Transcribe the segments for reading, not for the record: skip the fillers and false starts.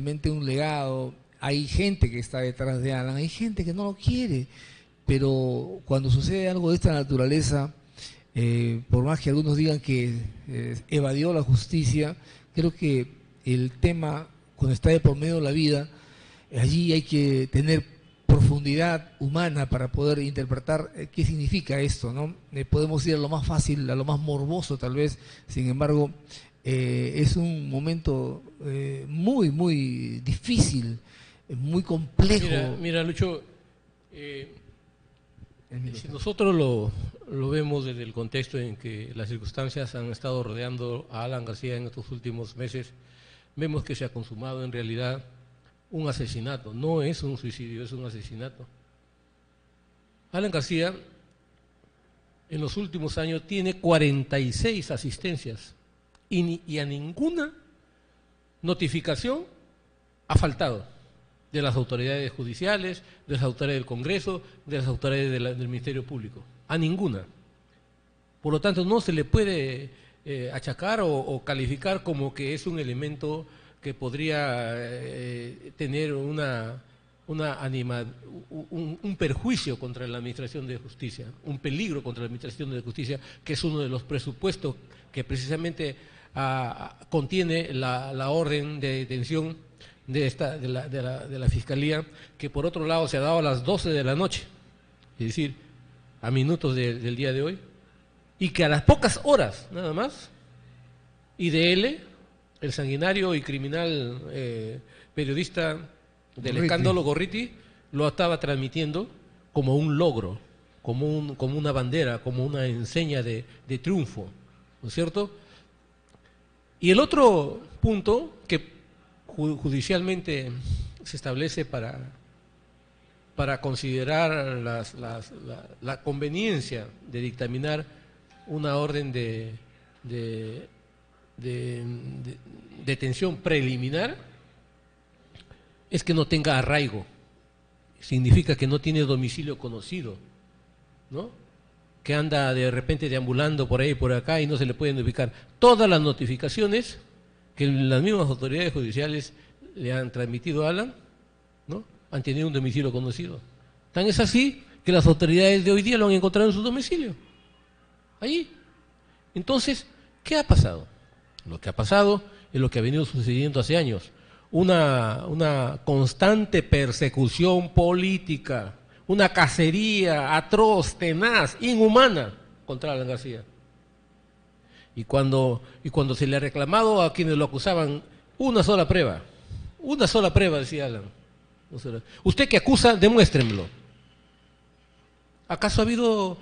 realmente un legado. Hay gente que está detrás de Alan, hay gente que no lo quiere, pero cuando sucede algo de esta naturaleza, por más que algunos digan que evadió la justicia, creo que el tema, cuando está de por medio de la vida, allí hay que tener profundidad humana para poder interpretar qué significa esto, ¿no? Podemos ir a lo más fácil, a lo más morboso tal vez, sin embargo, es un momento muy, muy difícil, muy complejo. Mira Lucho, si nosotros lo vemos desde el contexto en que las circunstancias han estado rodeando a Alan García en estos últimos meses, vemos que se ha consumado en realidad un asesinato. No es un suicidio, es un asesinato. Alan García en los últimos años tiene 46 asistencias y a ninguna notificación ha faltado de las autoridades judiciales, de las autoridades del Congreso, de las autoridades del Ministerio Público. A ninguna. Por lo tanto, no se le puede achacar o calificar como que es un elemento que podría tener un perjuicio contra la Administración de Justicia, un peligro contra la Administración de Justicia, que es uno de los presupuestos que precisamente contiene la orden de detención de la Fiscalía, que por otro lado se ha dado a las 12 de la noche, es decir, a minutos del día de hoy, y que a las pocas horas nada más, IDL, el sanguinario y criminal periodista del escándalo Gorriti, lo estaba transmitiendo como un logro, como una bandera, como una enseña de triunfo, ¿no es cierto? Y el otro punto que judicialmente se establece para considerar la conveniencia de dictaminar una orden de detención preliminar es que no tenga arraigo. Significa que no tiene domicilio conocido, ¿no? Que anda de repente deambulando por ahí y por acá y no se le pueden ubicar. Todas las notificaciones que las mismas autoridades judiciales le han transmitido a Alan, ¿no?, han tenido un domicilio conocido. Tan es así que las autoridades de hoy día lo han encontrado en su domicilio, allí. Entonces, ¿qué ha pasado? Lo que ha pasado es lo que ha venido sucediendo hace años, una constante persecución política, una cacería atroz, tenaz, inhumana contra Alan García. Y cuando se le ha reclamado a quienes lo acusaban una sola prueba, decía Alan. Usted que acusa, demuéstrenmelo. ¿Acaso ha habido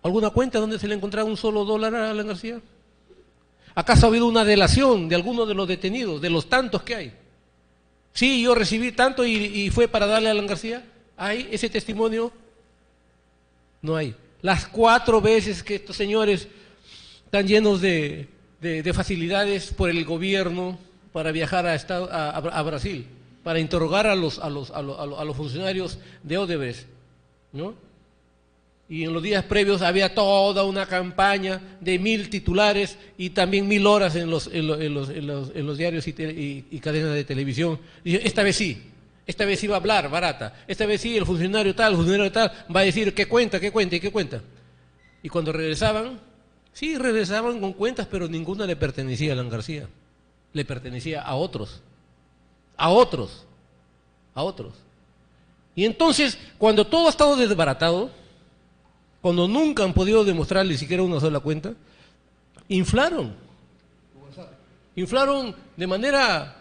alguna cuenta donde se le ha encontrado un solo dólar a Alan García? ¿Acaso ha habido una delación de alguno de los detenidos, de los tantos que hay? Sí, yo recibí tanto y fue para darle a Alan García. ¿Hay ese testimonio? No hay. Las 4 veces que estos señores están llenos de facilidades por el gobierno para viajar a Brasil, para interrogar a los funcionarios de Odebrecht, ¿no? Y en los días previos había toda una campaña de 1000 titulares y también 1000 horas en los diarios y cadenas de televisión. Y esta vez sí va a hablar barata, esta vez sí el funcionario tal va a decir qué cuenta. Y cuando regresaban, sí regresaban con cuentas, pero ninguna le pertenecía a Alan García, le pertenecía a otros. Y entonces, cuando todo ha estado desbaratado, cuando nunca han podido demostrarle siquiera una sola cuenta, inflaron de manera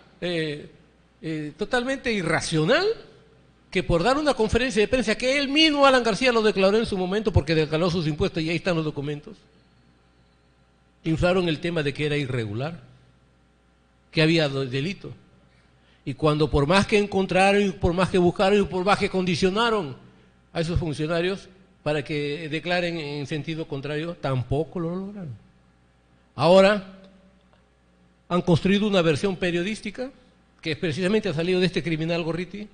totalmente irracional, que por dar una conferencia de prensa que él mismo, Alan García, lo declaró en su momento porque declaró sus impuestos y ahí están los documentos, inflaron el tema de que era irregular, que había delito. Y cuando por más que encontraron, y por más que buscaron, y por más que condicionaron a esos funcionarios para que declaren en sentido contrario, tampoco lo lograron. Ahora han construido una versión periodística que precisamente ha salido de este criminal Gorriti,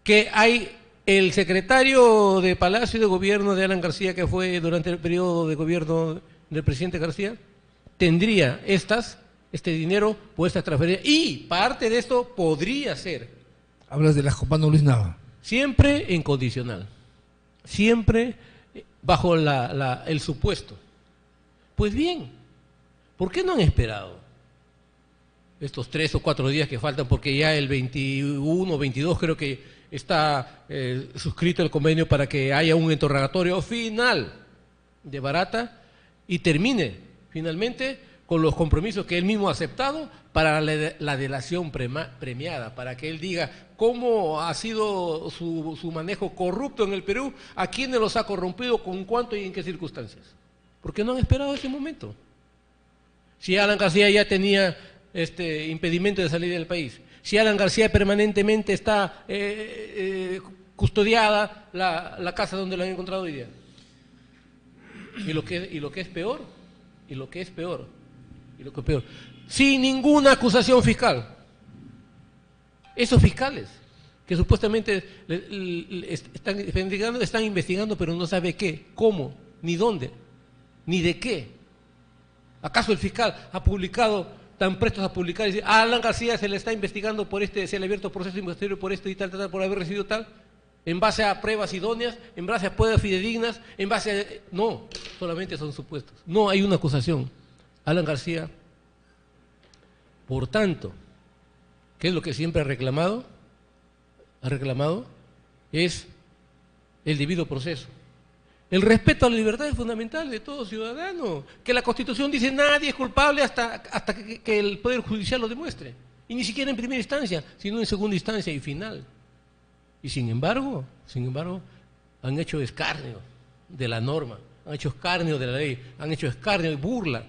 que hay el secretario de Palacio de Gobierno de Alan García, que fue durante el periodo de gobierno del presidente García, tendría estas este dinero por esta transferencia. Y parte de esto podría ser. Hablas de las Copano Luis Nava. Siempre en condicional. Siempre bajo el supuesto. Pues bien, ¿por qué no han esperado estos 3 o 4 días que faltan? Porque ya el 21 o 22 creo que está suscrito el convenio para que haya un interrogatorio final de Barata y termine finalmente con los compromisos que él mismo ha aceptado para la delación premiada, para que él diga cómo ha sido su manejo corrupto en el Perú, a quiénes los ha corrompido, con cuánto y en qué circunstancias. ¿Por qué no han esperado ese momento? Si Alan García ya tenía impedimento de salir del país, si Alan García permanentemente está custodiada la casa donde lo han encontrado hoy día. Y lo que es peor, sin ninguna acusación fiscal. Esos fiscales que supuestamente están investigando, pero no sabe qué, cómo, ni dónde, ni de qué. ¿Acaso el fiscal ha publicado, tan prestos a publicar, y dice, a Alan García se le está investigando por se le ha abierto proceso investigatorio por esto y tal, por haber recibido tal, en base a pruebas idóneas, en base a pruebas fidedignas, en base a... No, solamente son supuestos. No hay una acusación. Alan García, por tanto, ¿qué es lo que siempre ha reclamado? Es el debido proceso. El respeto a la libertad es fundamental de todo ciudadano. Que la Constitución dice nadie es culpable hasta que el Poder Judicial lo demuestre. Y ni siquiera en primera instancia, sino en segunda instancia y final. Y sin embargo, han hecho escarnio de la norma, han hecho escarnio de la ley, han hecho escarnio y burla,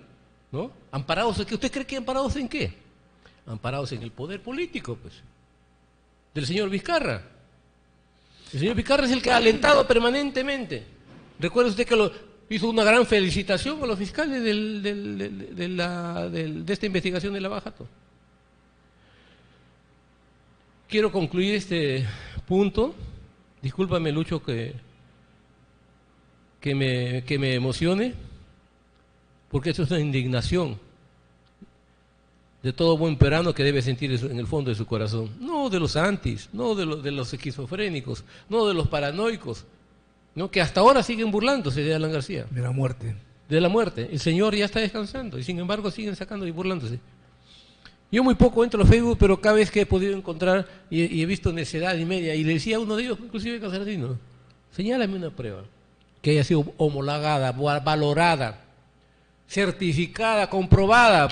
¿no? ¿Amparados en qué? ¿Usted cree que amparados en qué? Amparados en el poder político, pues, del señor Vizcarra. El señor Vizcarra es el que ha alentado permanentemente. Recuerda usted que hizo una gran felicitación a los fiscales de esta investigación de Lava Jato. Quiero concluir este punto. Discúlpame, Lucho, que me emocione, porque esto es una indignación de todo buen peruano que debe sentir en el fondo de su corazón. No de los antis, no de los esquizofrénicos, no de los paranoicos, ¿no? Que hasta ahora siguen burlándose de Alan García. De la muerte. De la muerte. El señor ya está descansando y sin embargo siguen sacando y burlándose. Yo muy poco entro a Facebook, pero cada vez que he podido encontrar y he visto necedad y media, y le decía a uno de ellos, inclusive Casardino, señálame una prueba que haya sido homologada, valorada, certificada, comprobada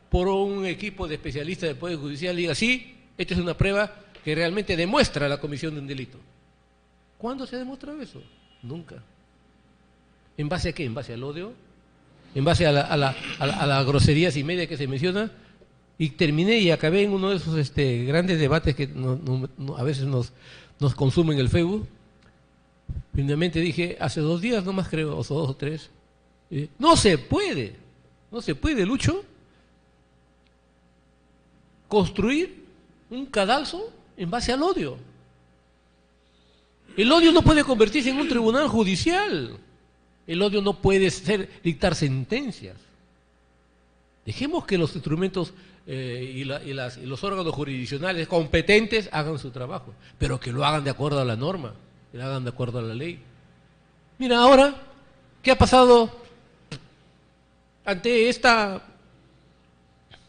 por un equipo de especialistas del Poder Judicial y diga, sí, esta es una prueba que realmente demuestra la comisión de un delito. ¿Cuándo se ha demostrado eso? Nunca. ¿En base a qué? ¿En base al odio? ¿En base a las groserías y media que se menciona? Y terminé y acabé en uno de esos grandes debates que a veces nos consumen el Facebook. Finalmente dije, hace 2 días nomás creo, o 2 o 3, no se puede, Lucho, construir un cadalso en base al odio. El odio no puede convertirse en un tribunal judicial. El odio no puede dictar sentencias. Dejemos que los instrumentos y los órganos jurisdiccionales competentes hagan su trabajo, pero que lo hagan de acuerdo a la norma, que lo hagan de acuerdo a la ley. Mira ahora, ¿qué ha pasado ante esta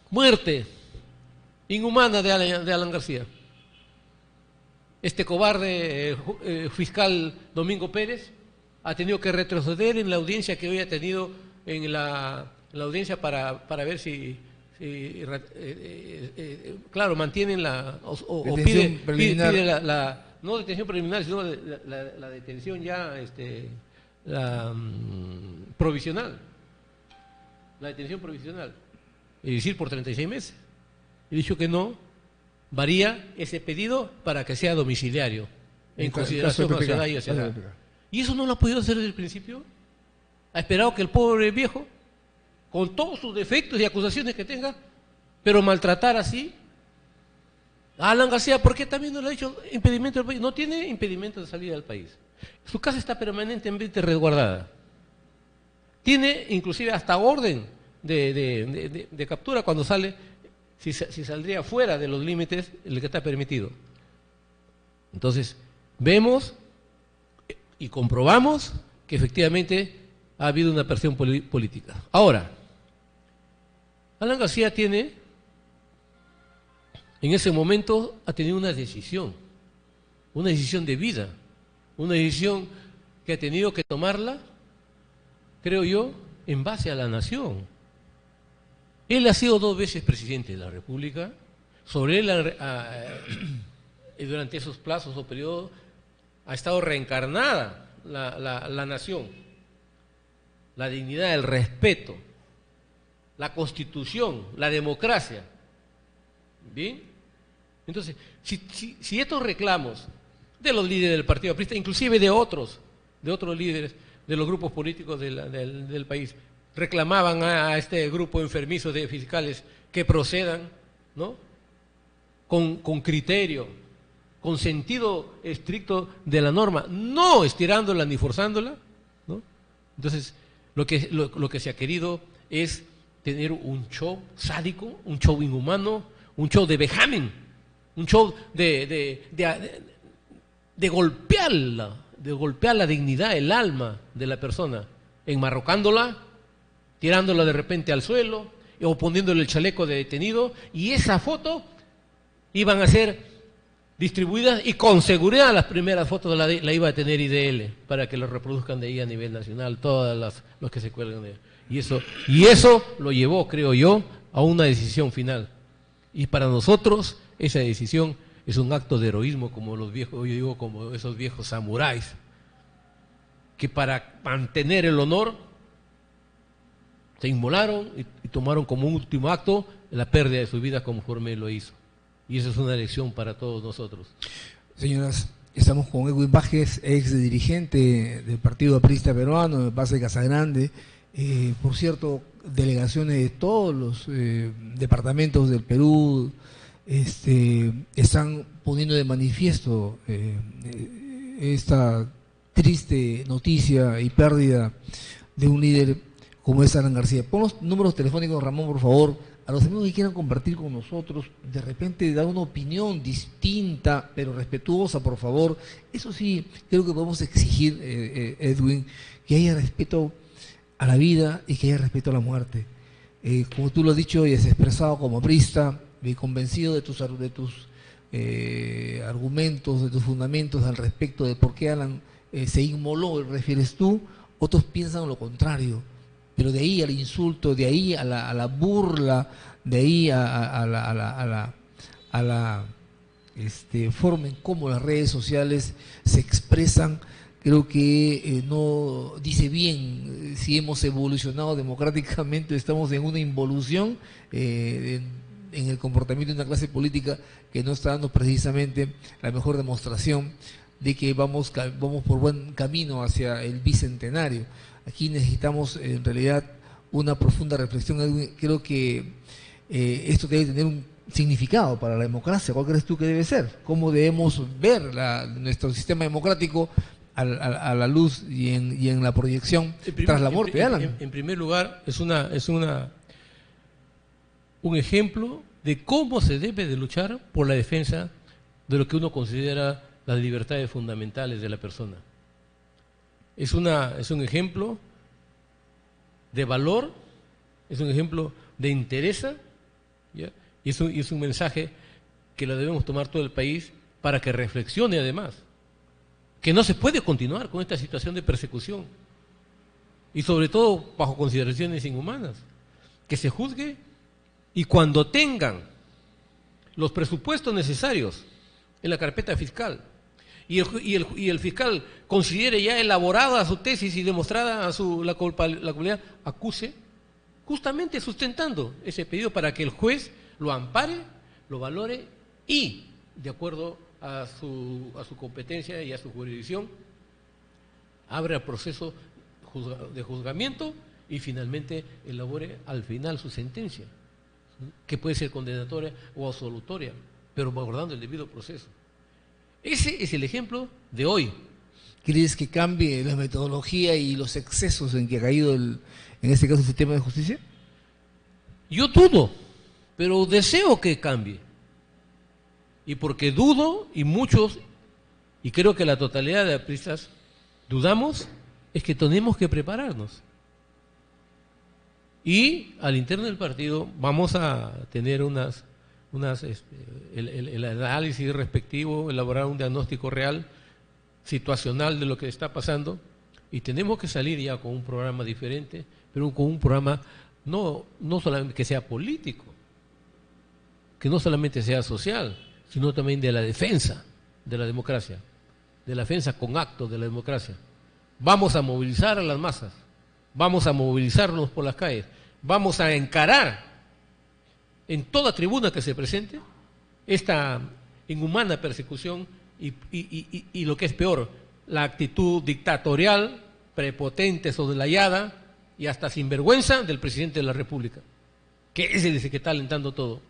muerte inhumana de Alan García? Este cobarde fiscal Domingo Pérez ha tenido que retroceder en la audiencia que hoy ha tenido en la audiencia para ver si claro, mantienen o pide no detención preliminar, sino la detención ya provisional. La detención provisional. Es decir, por 36 meses. He dicho que no, varía ese pedido para que sea domiciliario, en consideración nacional y nacional. ¿Y eso no lo ha podido hacer desde el principio? ¿Ha esperado que el pobre viejo, con todos sus defectos y acusaciones que tenga, pero maltratar así? Alan García, ¿por qué también no le ha hecho impedimento del país? No tiene impedimento de salida del país. Su casa está permanentemente resguardada. Tiene inclusive hasta orden de captura cuando sale, si saldría fuera de los límites el que está permitido. Entonces, vemos y comprobamos que efectivamente ha habido una presión política. Ahora, Alan García en ese momento ha tenido una decisión de vida, una decisión que ha tenido que tomarla, creo yo, en base a la nación. Él ha sido 2 veces presidente de la República, sobre él durante esos plazos o periodos ha estado reencarnada la nación, la dignidad, el respeto, la Constitución, la democracia. ¿Bien? Entonces, si estos reclamos de los líderes del Partido Aprista, inclusive de otros líderes de los grupos políticos del país, reclamaban a este grupo enfermizo de fiscales que procedan, ¿no?, con criterio, con sentido estricto de la norma, no estirándola ni forzándola, ¿no? Entonces, lo que se ha querido es tener un show sádico, un show inhumano, un show de vejamen, un show de golpear la dignidad, el alma de la persona, enmarrocándola, tirándola de repente al suelo o poniéndole el chaleco de detenido, y esa foto iban a ser distribuidas y con seguridad las primeras fotos la iba a tener IDL para que lo reproduzcan de ahí a nivel nacional, todas los que se cuelgan de ella. Y eso lo llevó, creo yo, a una decisión final. Y para nosotros esa decisión es un acto de heroísmo, como los viejos, yo digo, como esos viejos samuráis, que para mantener el honor se inmolaron y tomaron como un último acto la pérdida de su vida conforme lo hizo. Y eso es una lección para todos nosotros. Señoras, estamos con Edwin Vázquez, ex dirigente del Partido Aprista Peruano, de Paz de Casagrande. Por cierto, delegaciones de todos los departamentos del Perú están poniendo de manifiesto esta triste noticia y pérdida de un líder como es Alan García. Pon los números telefónicos, Ramón, por favor, a los amigos que quieran compartir con nosotros, de repente dar una opinión distinta, pero respetuosa, por favor. Eso sí, creo que podemos exigir, Edwin, que haya respeto a la vida y que haya respeto a la muerte. Como tú lo has dicho y has expresado como aprista, convencido de tus argumentos, de tus fundamentos al respecto de por qué Alan se inmoló, refieres tú, otros piensan lo contrario. Pero de ahí al insulto, de ahí a la burla, de ahí a la forma en cómo las redes sociales se expresan, creo que no dice bien si hemos evolucionado democráticamente, estamos en una involución en el comportamiento de una clase política que no está dando precisamente la mejor demostración de que vamos por buen camino hacia el bicentenario. Aquí necesitamos en realidad una profunda reflexión. Creo que esto debe tener un significado para la democracia. ¿Cuál crees tú que debe ser? ¿Cómo debemos ver nuestro sistema democrático a la luz y en la proyección tras la muerte de Alan? En primer lugar, es un ejemplo de cómo se debe de luchar por la defensa de lo que uno considera las libertades fundamentales de la persona. Es un ejemplo de valor, es un ejemplo de interés, ¿ya? Y es un mensaje que lo debemos tomar todo el país para que reflexione además, que no se puede continuar con esta situación de persecución y sobre todo bajo consideraciones inhumanas, que se juzgue y cuando tengan los presupuestos necesarios en la carpeta fiscal y el fiscal considere ya elaborada su tesis y demostrada la culpabilidad, acuse, justamente sustentando ese pedido para que el juez lo ampare, lo valore y, de acuerdo a su competencia y a su jurisdicción, abra el proceso de juzgamiento y finalmente elabore al final su sentencia, que puede ser condenatoria o absolutoria, pero guardando el debido proceso. Ese es el ejemplo de hoy. ¿Crees que cambie la metodología y los excesos en que ha caído en este caso el sistema de justicia? Yo dudo, pero deseo que cambie. Y porque dudo, y muchos, y creo que la totalidad de apristas dudamos, es que tenemos que prepararnos. Y al interno del partido vamos a tener el análisis respectivo, elaborar un diagnóstico real, situacional de lo que está pasando, y tenemos que salir ya con un programa diferente, pero con un programa no solamente que sea político, que no solamente sea social, sino también de la defensa de la democracia, de la defensa con actos de la democracia. Vamos a movilizar a las masas, vamos a movilizarnos por las calles, vamos a encarar en toda tribuna que se presente esta inhumana persecución y lo que es peor, la actitud dictatorial, prepotente, soslayada y hasta sinvergüenza del presidente de la República, que es el que está alentando todo.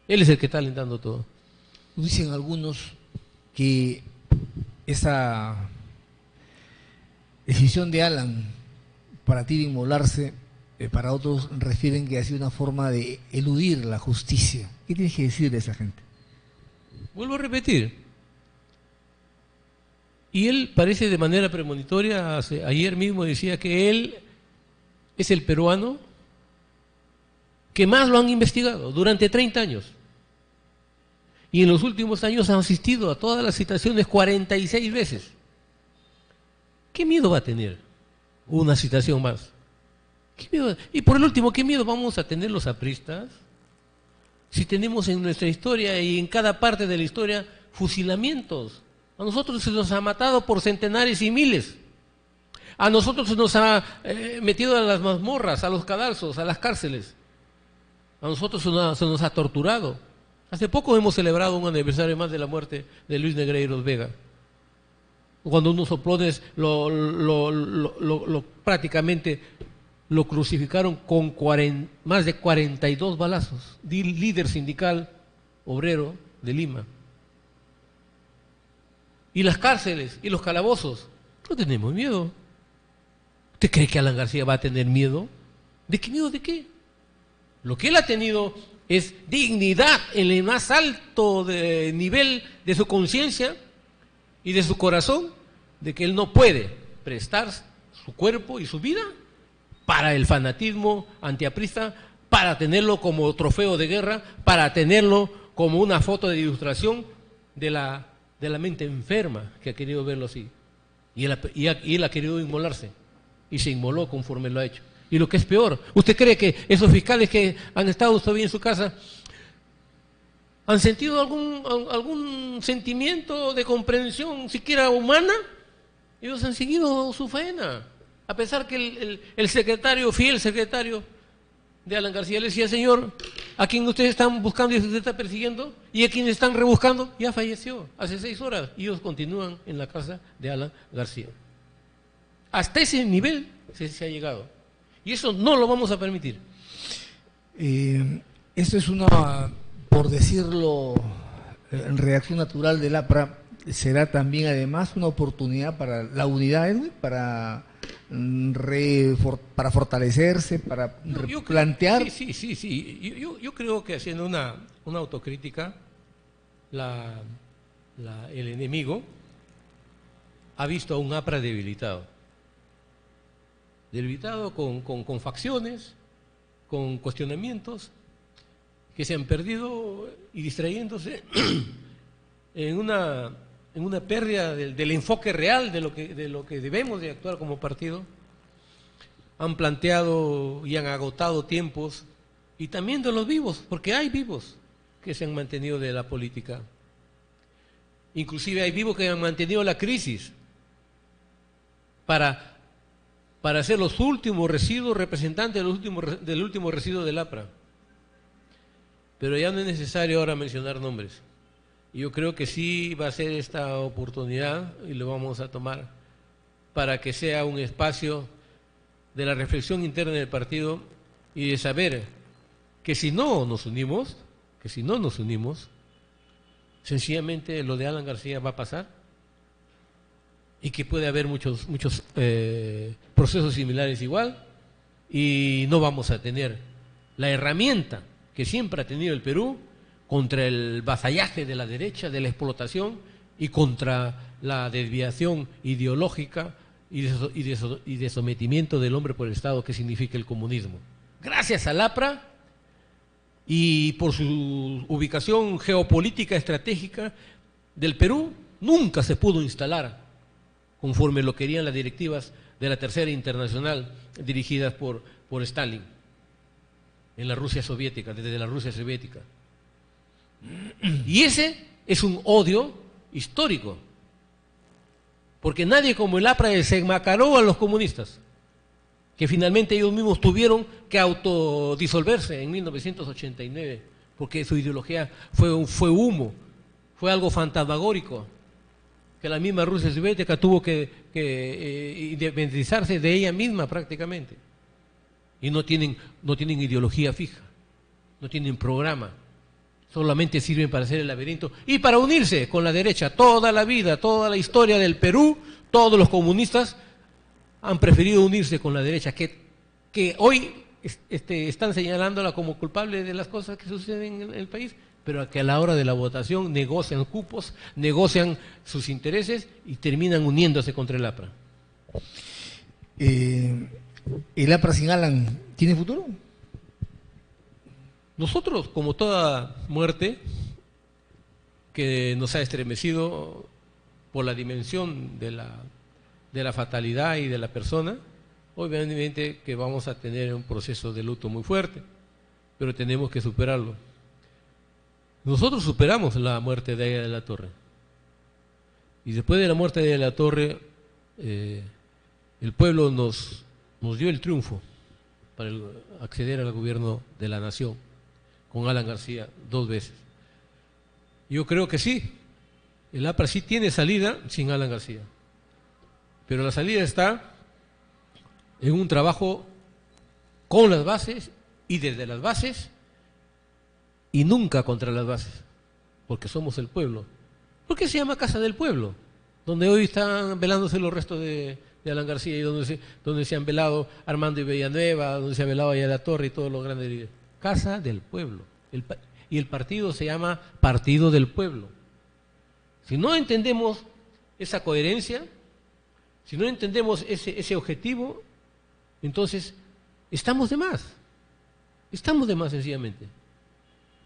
Él es el que está alentando todo. Dicen algunos que esa decisión de Alan para ti de inmolarse, para otros refieren que ha sido una forma de eludir la justicia. ¿Qué tienes que decir de esa gente? Vuelvo a repetir. Y él parece de manera premonitoria, ayer mismo decía que él es el peruano que más lo han investigado durante 30 años. Y en los últimos años han asistido a todas las citaciones 46 veces. ¿Qué miedo va a tener una citación más? ¿Qué miedo? Y por el último, ¿qué miedo vamos a tener los apristas? Si tenemos en nuestra historia y en cada parte de la historia fusilamientos. A nosotros se nos ha matado por centenares y miles. A nosotros se nos ha metido a las mazmorras, a los cadalsos, a las cárceles. A nosotros se nos ha torturado. Hace poco hemos celebrado un aniversario más de la muerte de Luis Negreiros Vega. Cuando unos soplones prácticamente lo crucificaron con más de 42 balazos. Líder sindical obrero de Lima. Y las cárceles y los calabozos. No tenemos miedo. ¿Usted cree que Alan García va a tener miedo? ¿De qué miedo? ¿De qué? Lo que él ha tenido es dignidad en el más alto nivel de su conciencia y de su corazón, de que él no puede prestar su cuerpo y su vida para el fanatismo antiaprista, para tenerlo como trofeo de guerra, para tenerlo como una foto de ilustración de la mente enferma que ha querido verlo así. Y él ha querido inmolarse, y se inmoló conforme lo ha hecho. Y lo que es peor, ¿usted cree que esos fiscales que han estado todavía en su casa han sentido algún sentimiento de comprensión siquiera humana? Ellos han seguido su faena, a pesar que el secretario, fiel secretario de Alan García, le decía: señor, a quien ustedes están buscando y usted está persiguiendo, y a quien están rebuscando, ya falleció hace 6 horas, y ellos continúan en la casa de Alan García. Hasta ese nivel se ha llegado. Y eso no lo vamos a permitir. Esto es una, por decirlo, reacción natural del APRA. Será también además una oportunidad para la unidad, Edwin, para fortalecerse, para plantear. Sí. Yo creo que haciendo una autocrítica, el enemigo ha visto a un APRA debilitado con facciones, con cuestionamientos que se han perdido y distrayéndose en una pérdida del enfoque real de lo que debemos de actuar como partido. Han planteado y han agotado tiempos, y también de los vivos, porque hay vivos que se han mantenido de la política. Inclusive hay vivos que han mantenido la crisis para ser los últimos residuos, representantes del último residuo del APRA. Pero ya no es necesario ahora mencionar nombres. Y yo creo que sí va a ser esta oportunidad, y lo vamos a tomar, para que sea un espacio de la reflexión interna del partido y de saber que si no nos unimos, sencillamente lo de Alan García va a pasar, y que puede haber muchos procesos similares igual, y no vamos a tener la herramienta que siempre ha tenido el Perú contra el vasallaje de la derecha, de la explotación y contra la desviación ideológica y de sometimiento del hombre por el Estado que significa el comunismo. Gracias al APRA y por su ubicación geopolítica estratégica del Perú, nunca se pudo instalar conforme lo querían las directivas de la Tercera Internacional dirigidas por Stalin en la Rusia soviética, desde la Rusia soviética. Y ese es un odio histórico, porque nadie como el APRA desenmascaró a los comunistas, que finalmente ellos mismos tuvieron que autodisolverse en 1989, porque su ideología fue humo, fue algo fantasmagórico, que la misma Rusia soviética tuvo que independizarse de ella misma prácticamente. Y no tienen ideología fija, no tienen programa, solamente sirven para hacer el laberinto y para unirse con la derecha. Toda la vida, toda la historia del Perú, todos los comunistas han preferido unirse con la derecha, que hoy están señalándola como culpable de las cosas que suceden en el país, pero que a la hora de la votación negocian cupos, negocian sus intereses y terminan uniéndose contra el APRA. ¿El APRA sin Alan tiene futuro? Nosotros, como toda muerte que nos ha estremecido por la dimensión de la fatalidad y de la persona, obviamente que vamos a tener un proceso de luto muy fuerte, pero tenemos que superarlo. Nosotros superamos la muerte de Aya de la Torre, y después de la muerte de Aya de la Torre, el pueblo nos dio el triunfo para acceder al gobierno de la nación con Alan García 2 veces. Yo creo que sí, el APRA sí tiene salida sin Alan García, pero la salida está en un trabajo con las bases y desde las bases y nunca contra las bases, porque somos el pueblo. ¿Por qué se llama Casa del Pueblo? Donde hoy están velándose los restos de Alan García y donde se han velado Armando y Villanueva, donde se ha velado Aya de la Torre y todos los grandes líderes. Casa del Pueblo. Y el partido se llama Partido del Pueblo. Si no entendemos esa coherencia, si no entendemos ese objetivo, entonces estamos de más. Estamos de más sencillamente.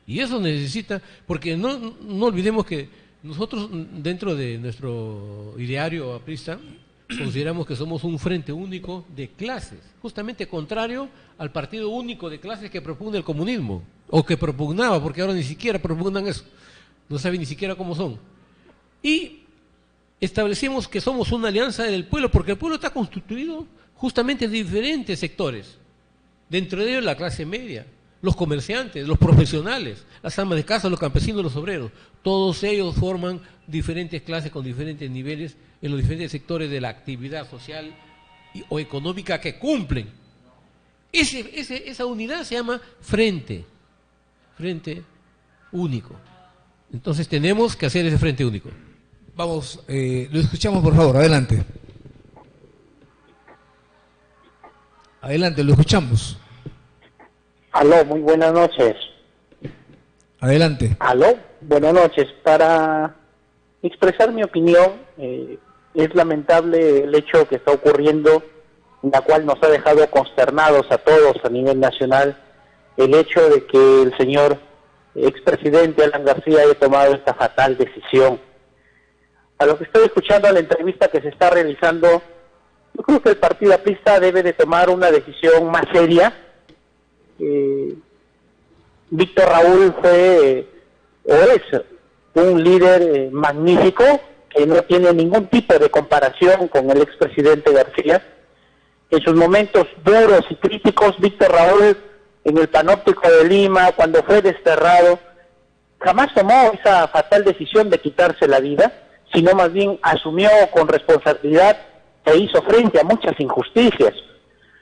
Y eso necesita, porque no olvidemos que nosotros dentro de nuestro ideario aprista consideramos que somos un frente único de clases, justamente contrario al partido único de clases que propugna el comunismo, o que propugnaba, porque ahora ni siquiera propugnan eso, no saben ni siquiera cómo son. Y establecimos que somos una alianza del pueblo, porque el pueblo está constituido justamente de diferentes sectores, dentro de ellos la clase media, los comerciantes, los profesionales, las amas de casa, los campesinos, los obreros, todos ellos forman diferentes clases con diferentes niveles en los diferentes sectores de la actividad social o económica que cumplen. Esa unidad se llama frente único. Entonces tenemos que hacer ese frente único. Vamos, lo escuchamos por favor, adelante. Adelante, lo escuchamos. Aló, muy buenas noches. Adelante. Aló, buenas noches. Para expresar mi opinión, es lamentable el hecho que está ocurriendo, en la cual nos ha dejado consternados a todos a nivel nacional, el hecho de que el señor expresidente Alan García haya tomado esta fatal decisión. A lo que estoy escuchando a la entrevista que se está realizando, yo creo que el partido aprista debe de tomar una decisión más seria. Víctor Raúl fue o es un líder magnífico que no tiene ningún tipo de comparación con el expresidente García. En sus momentos duros y críticos, Víctor Raúl en el Panóptico de Lima, cuando fue desterrado, jamás tomó esa fatal decisión de quitarse la vida, sino más bien asumió con responsabilidad e hizo frente a muchas injusticias.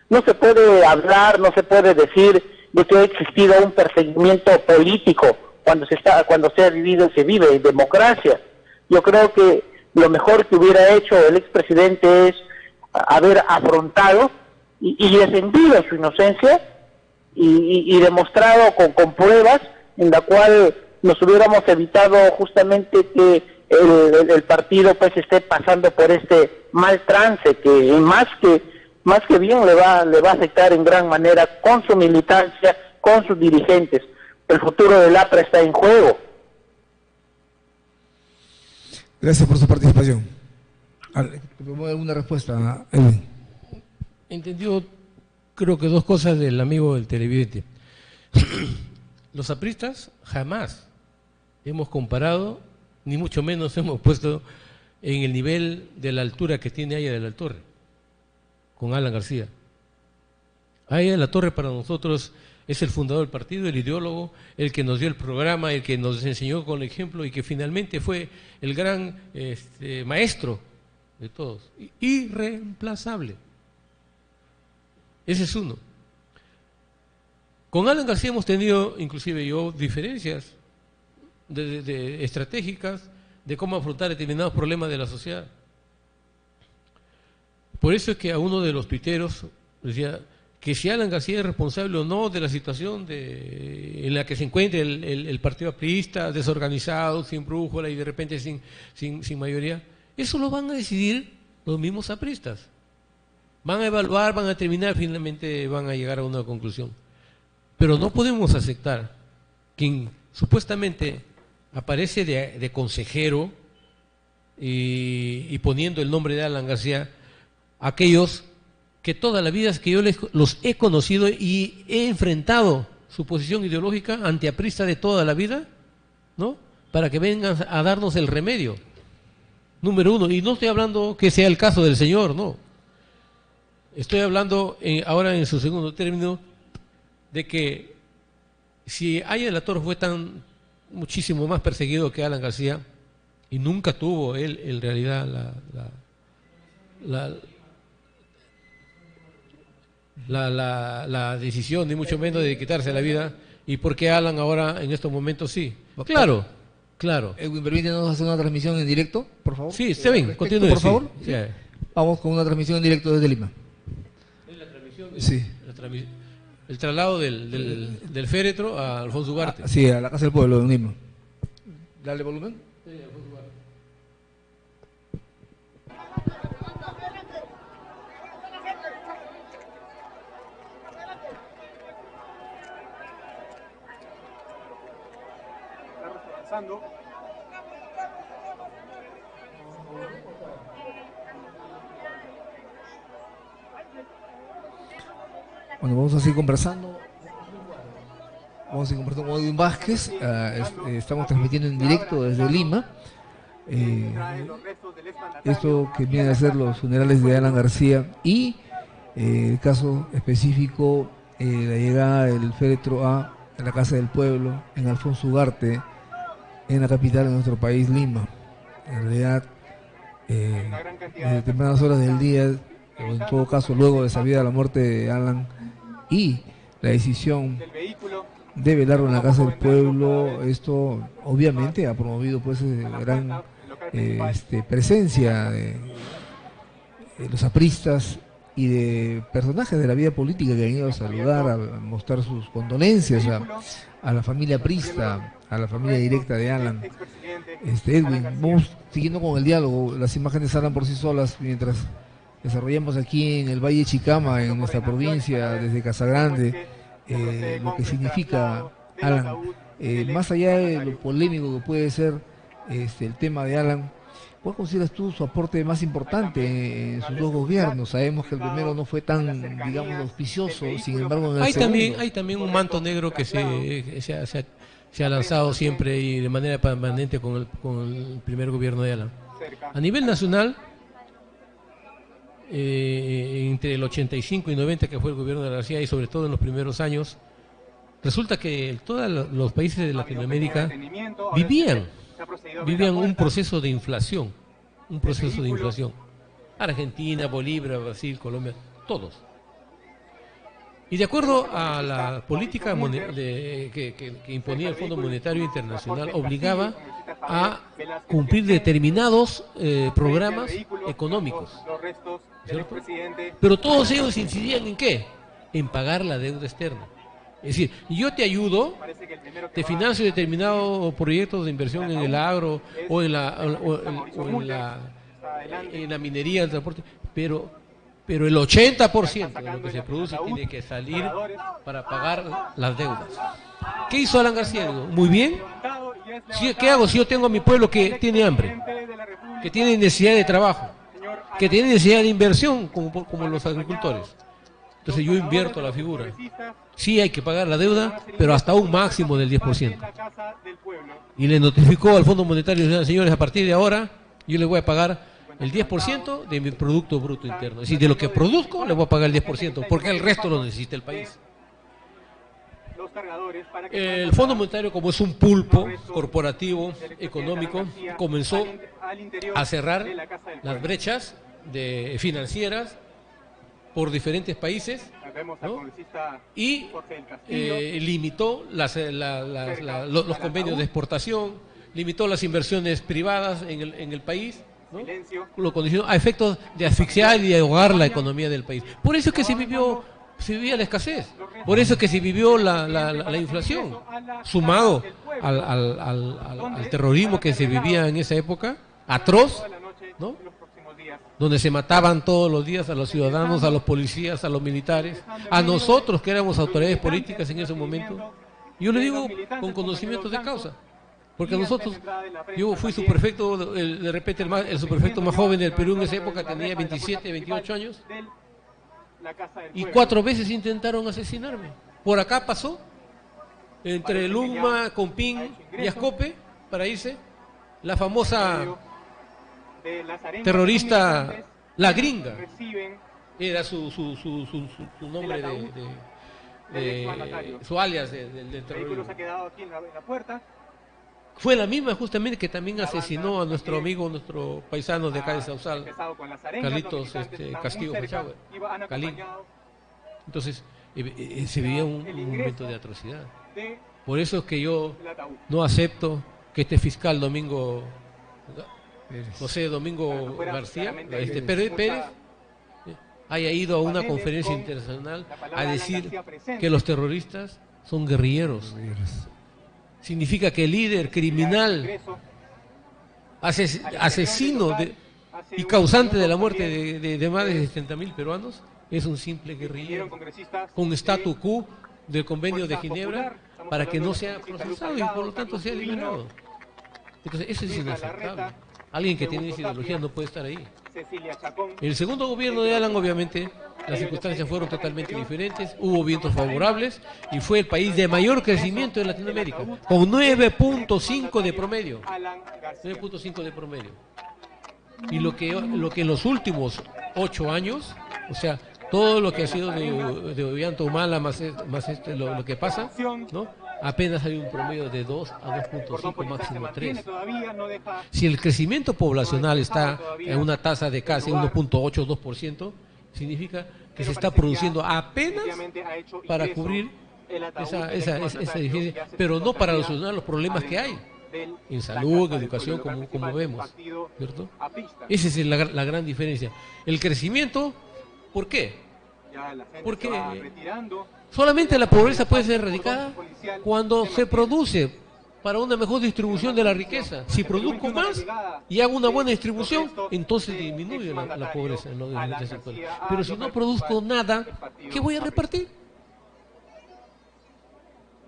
No se puede hablar, no se puede decir de que ha existido un perseguimiento político cuando se ha vivido, se vive en democracia. Yo creo que lo mejor que hubiera hecho el expresidente es haber afrontado y defendido su inocencia y demostrado con pruebas, en la cual nos hubiéramos evitado justamente que el partido pues esté pasando por este mal trance que más que bien le va a afectar en gran manera con su militancia, con sus dirigentes. El futuro del APRA está en juego. Gracias por su participación. ¿Alguna respuesta, Edwin? Entendió, creo que dos cosas del amigo del televidente. Los apristas jamás hemos comparado, ni mucho menos hemos puesto en el nivel de la altura que tiene Aya de la Torre con Alan García. Aya de la Torre para nosotros es el fundador del partido, el ideólogo, el que nos dio el programa, el que nos enseñó con el ejemplo y que finalmente fue el gran maestro de todos. Irreemplazable. Ese es uno. Con Alan García hemos tenido, inclusive yo, diferencias de estratégicas de cómo afrontar determinados problemas de la sociedad. Por eso es que a uno de los tuiteros decía que si Alan García es responsable o no de la situación en la que se encuentra el partido aprista, desorganizado, sin brújula y de repente sin mayoría, eso lo van a decidir los mismos apristas. Van a evaluar, van a terminar, finalmente van a llegar a una conclusión. Pero no podemos aceptar quien supuestamente aparece de consejero y poniendo el nombre de Alan García, aquellos que toda la vida es que yo los he conocido y he enfrentado su posición ideológica antiaprista de toda la vida, ¿no? Para que vengan a darnos el remedio. Número uno, y no estoy hablando que sea el caso del señor, no. Estoy hablando ahora en su segundo término de que si Aya de la Torre fue muchísimo más perseguido que Alan García y nunca tuvo él en realidad la decisión ni mucho menos de quitarse la vida, y por qué Alan ahora en estos momentos sí. Claro. Edwin, permítanos hacer una transmisión en directo, por favor. Sí, está bien, continúe. Por favor. Sí. Vamos con una transmisión en directo desde Lima. ¿Es la transmisión? Sí. El traslado del féretro a Alfonso Ugarte. Sí, a la Casa del Pueblo de Lima. Dale volumen. Sí, Alfonso Ugarte. Bueno, vamos a seguir conversando. Vamos a seguir conversando con Edwin Vázquez. Estamos transmitiendo en directo desde Lima. Esto que viene a ser los funerales de Alan García y el caso específico, la llegada del féretro a la Casa del Pueblo en Alfonso Ugarte, en la capital de nuestro país, Lima. En realidad, desde tempranas horas del día, o en todo caso luego de sabida la muerte de Alan y la decisión de velarlo en la Casa del Pueblo, esto obviamente ha promovido pues gran presencia de los apristas y de personajes de la vida política que han ido a saludar, a mostrar sus condolencias a la familia aprista, a la familia directa de Alan. Edwin, vamos siguiendo con el diálogo. Las imágenes hablan por sí solas mientras desarrollamos aquí en el Valle Chicama, en nuestra provincia, desde Casagrande, lo que significa Alan. Más allá de lo polémico que puede ser el tema de Alan, ¿cuál consideras tú su aporte más importante en sus dos gobiernos? Sabemos que el primero no fue tan, digamos, auspicioso, sin embargo en el segundo... Hay también un manto negro que se ha lanzado siempre y de manera permanente con el primer gobierno de Alan. A nivel nacional, entre el 85 y 90, que fue el gobierno de García, y sobre todo en los primeros años, resulta que todos los países de Latinoamérica vivían un proceso de inflación, Argentina, Bolivia, Brasil, Colombia, todos. Y de acuerdo a la política que imponía el Fondo Monetario Internacional, obligaba a cumplir determinados programas económicos, ¿cierto? Pero todos ellos incidían ¿en qué? En pagar la deuda externa. Es decir, yo te ayudo, te financio determinados proyectos de inversión en el agro o en la minería, el transporte, pero el 80% de lo que se produce tiene que salir para pagar las deudas. ¿Qué hizo Alan García? Digo, muy bien. ¿Qué hago si yo tengo a mi pueblo que tiene hambre, que tiene necesidad de trabajo, que tiene necesidad de inversión como los agricultores? Entonces yo invierto la figura. Sí hay que pagar la deuda, pero hasta un máximo del 10%. Y le notificó al Fondo Monetario, señores, a partir de ahora yo les voy a pagar el 10% de mi Producto Bruto Interno. Es decir, de lo que produzco le voy a pagar el 10%, porque el resto lo necesita el país. El Fondo Monetario, como es un pulpo corporativo, económico, comenzó a cerrar las brechas financieras por diferentes países, ¿no? Y limitó los convenios de exportación, limitó las inversiones privadas en el país, ¿no? Lo condicionó a efectos de asfixiar y ahogar la economía del país. Por eso es que se vivía la escasez, por eso es que se vivió la inflación, sumado al terrorismo que se vivía en esa época, atroz, ¿no? Donde se mataban todos los días a los ciudadanos, a los policías, a los militares, a nosotros que éramos autoridades políticas en ese momento. Yo le digo con conocimiento de causa, porque nosotros, yo fui subprefecto, de repente el subprefecto más joven del Perú en esa época tenía 27, 28 años, y 4 veces intentaron asesinarme. Por acá pasó, entre Luma, Compín y Ascope, para irse, la famosa terrorista La Gringa, era su nombre su alias del terrorismo. Fue la misma justamente que también asesinó a nuestro amigo, nuestro paisano de acá de Sausal, Carlitos Castillo Pachagua, Calín. Entonces se vivía un momento de atrocidad. Por eso es que yo no acepto que este fiscal Domingo García, Pérez, haya ido a una conferencia internacional a decir que los terroristas son guerrilleros. Significa que el líder criminal, asesino y causante de la muerte de más de 70.000 peruanos es un simple guerrillero con statu quo del convenio de Ginebra para que no sea procesado y por lo tanto sea liberado. Entonces eso es inaceptable. Alguien que tiene esa ideología no puede estar ahí. En el segundo gobierno de Alan, obviamente, las circunstancias fueron totalmente diferentes, hubo vientos favorables y fue el país de mayor crecimiento de Latinoamérica, con 9.5 de promedio. 9.5 de promedio. Y lo que en los últimos 8 años, o sea, todo lo que ha sido de Ollanta Humala más lo que pasa, ¿no? Apenas hay un promedio de 2 a 2.5, máximo 3. Si el crecimiento poblacional está en una tasa de casi 1.8 o 2%, significa que se está produciendo apenas para cubrir esa diferencia, pero no para solucionar los problemas que hay en salud, en educación, como vemos, ¿cierto? Esa es la gran diferencia. El crecimiento, ¿por qué? Porque solamente la pobreza puede ser erradicada cuando se produce para una mejor distribución de la riqueza. Si produzco más y hago una buena distribución, entonces disminuye la pobreza en los diferentes sectores. Pero si no produzco nada, ¿qué voy a repartir?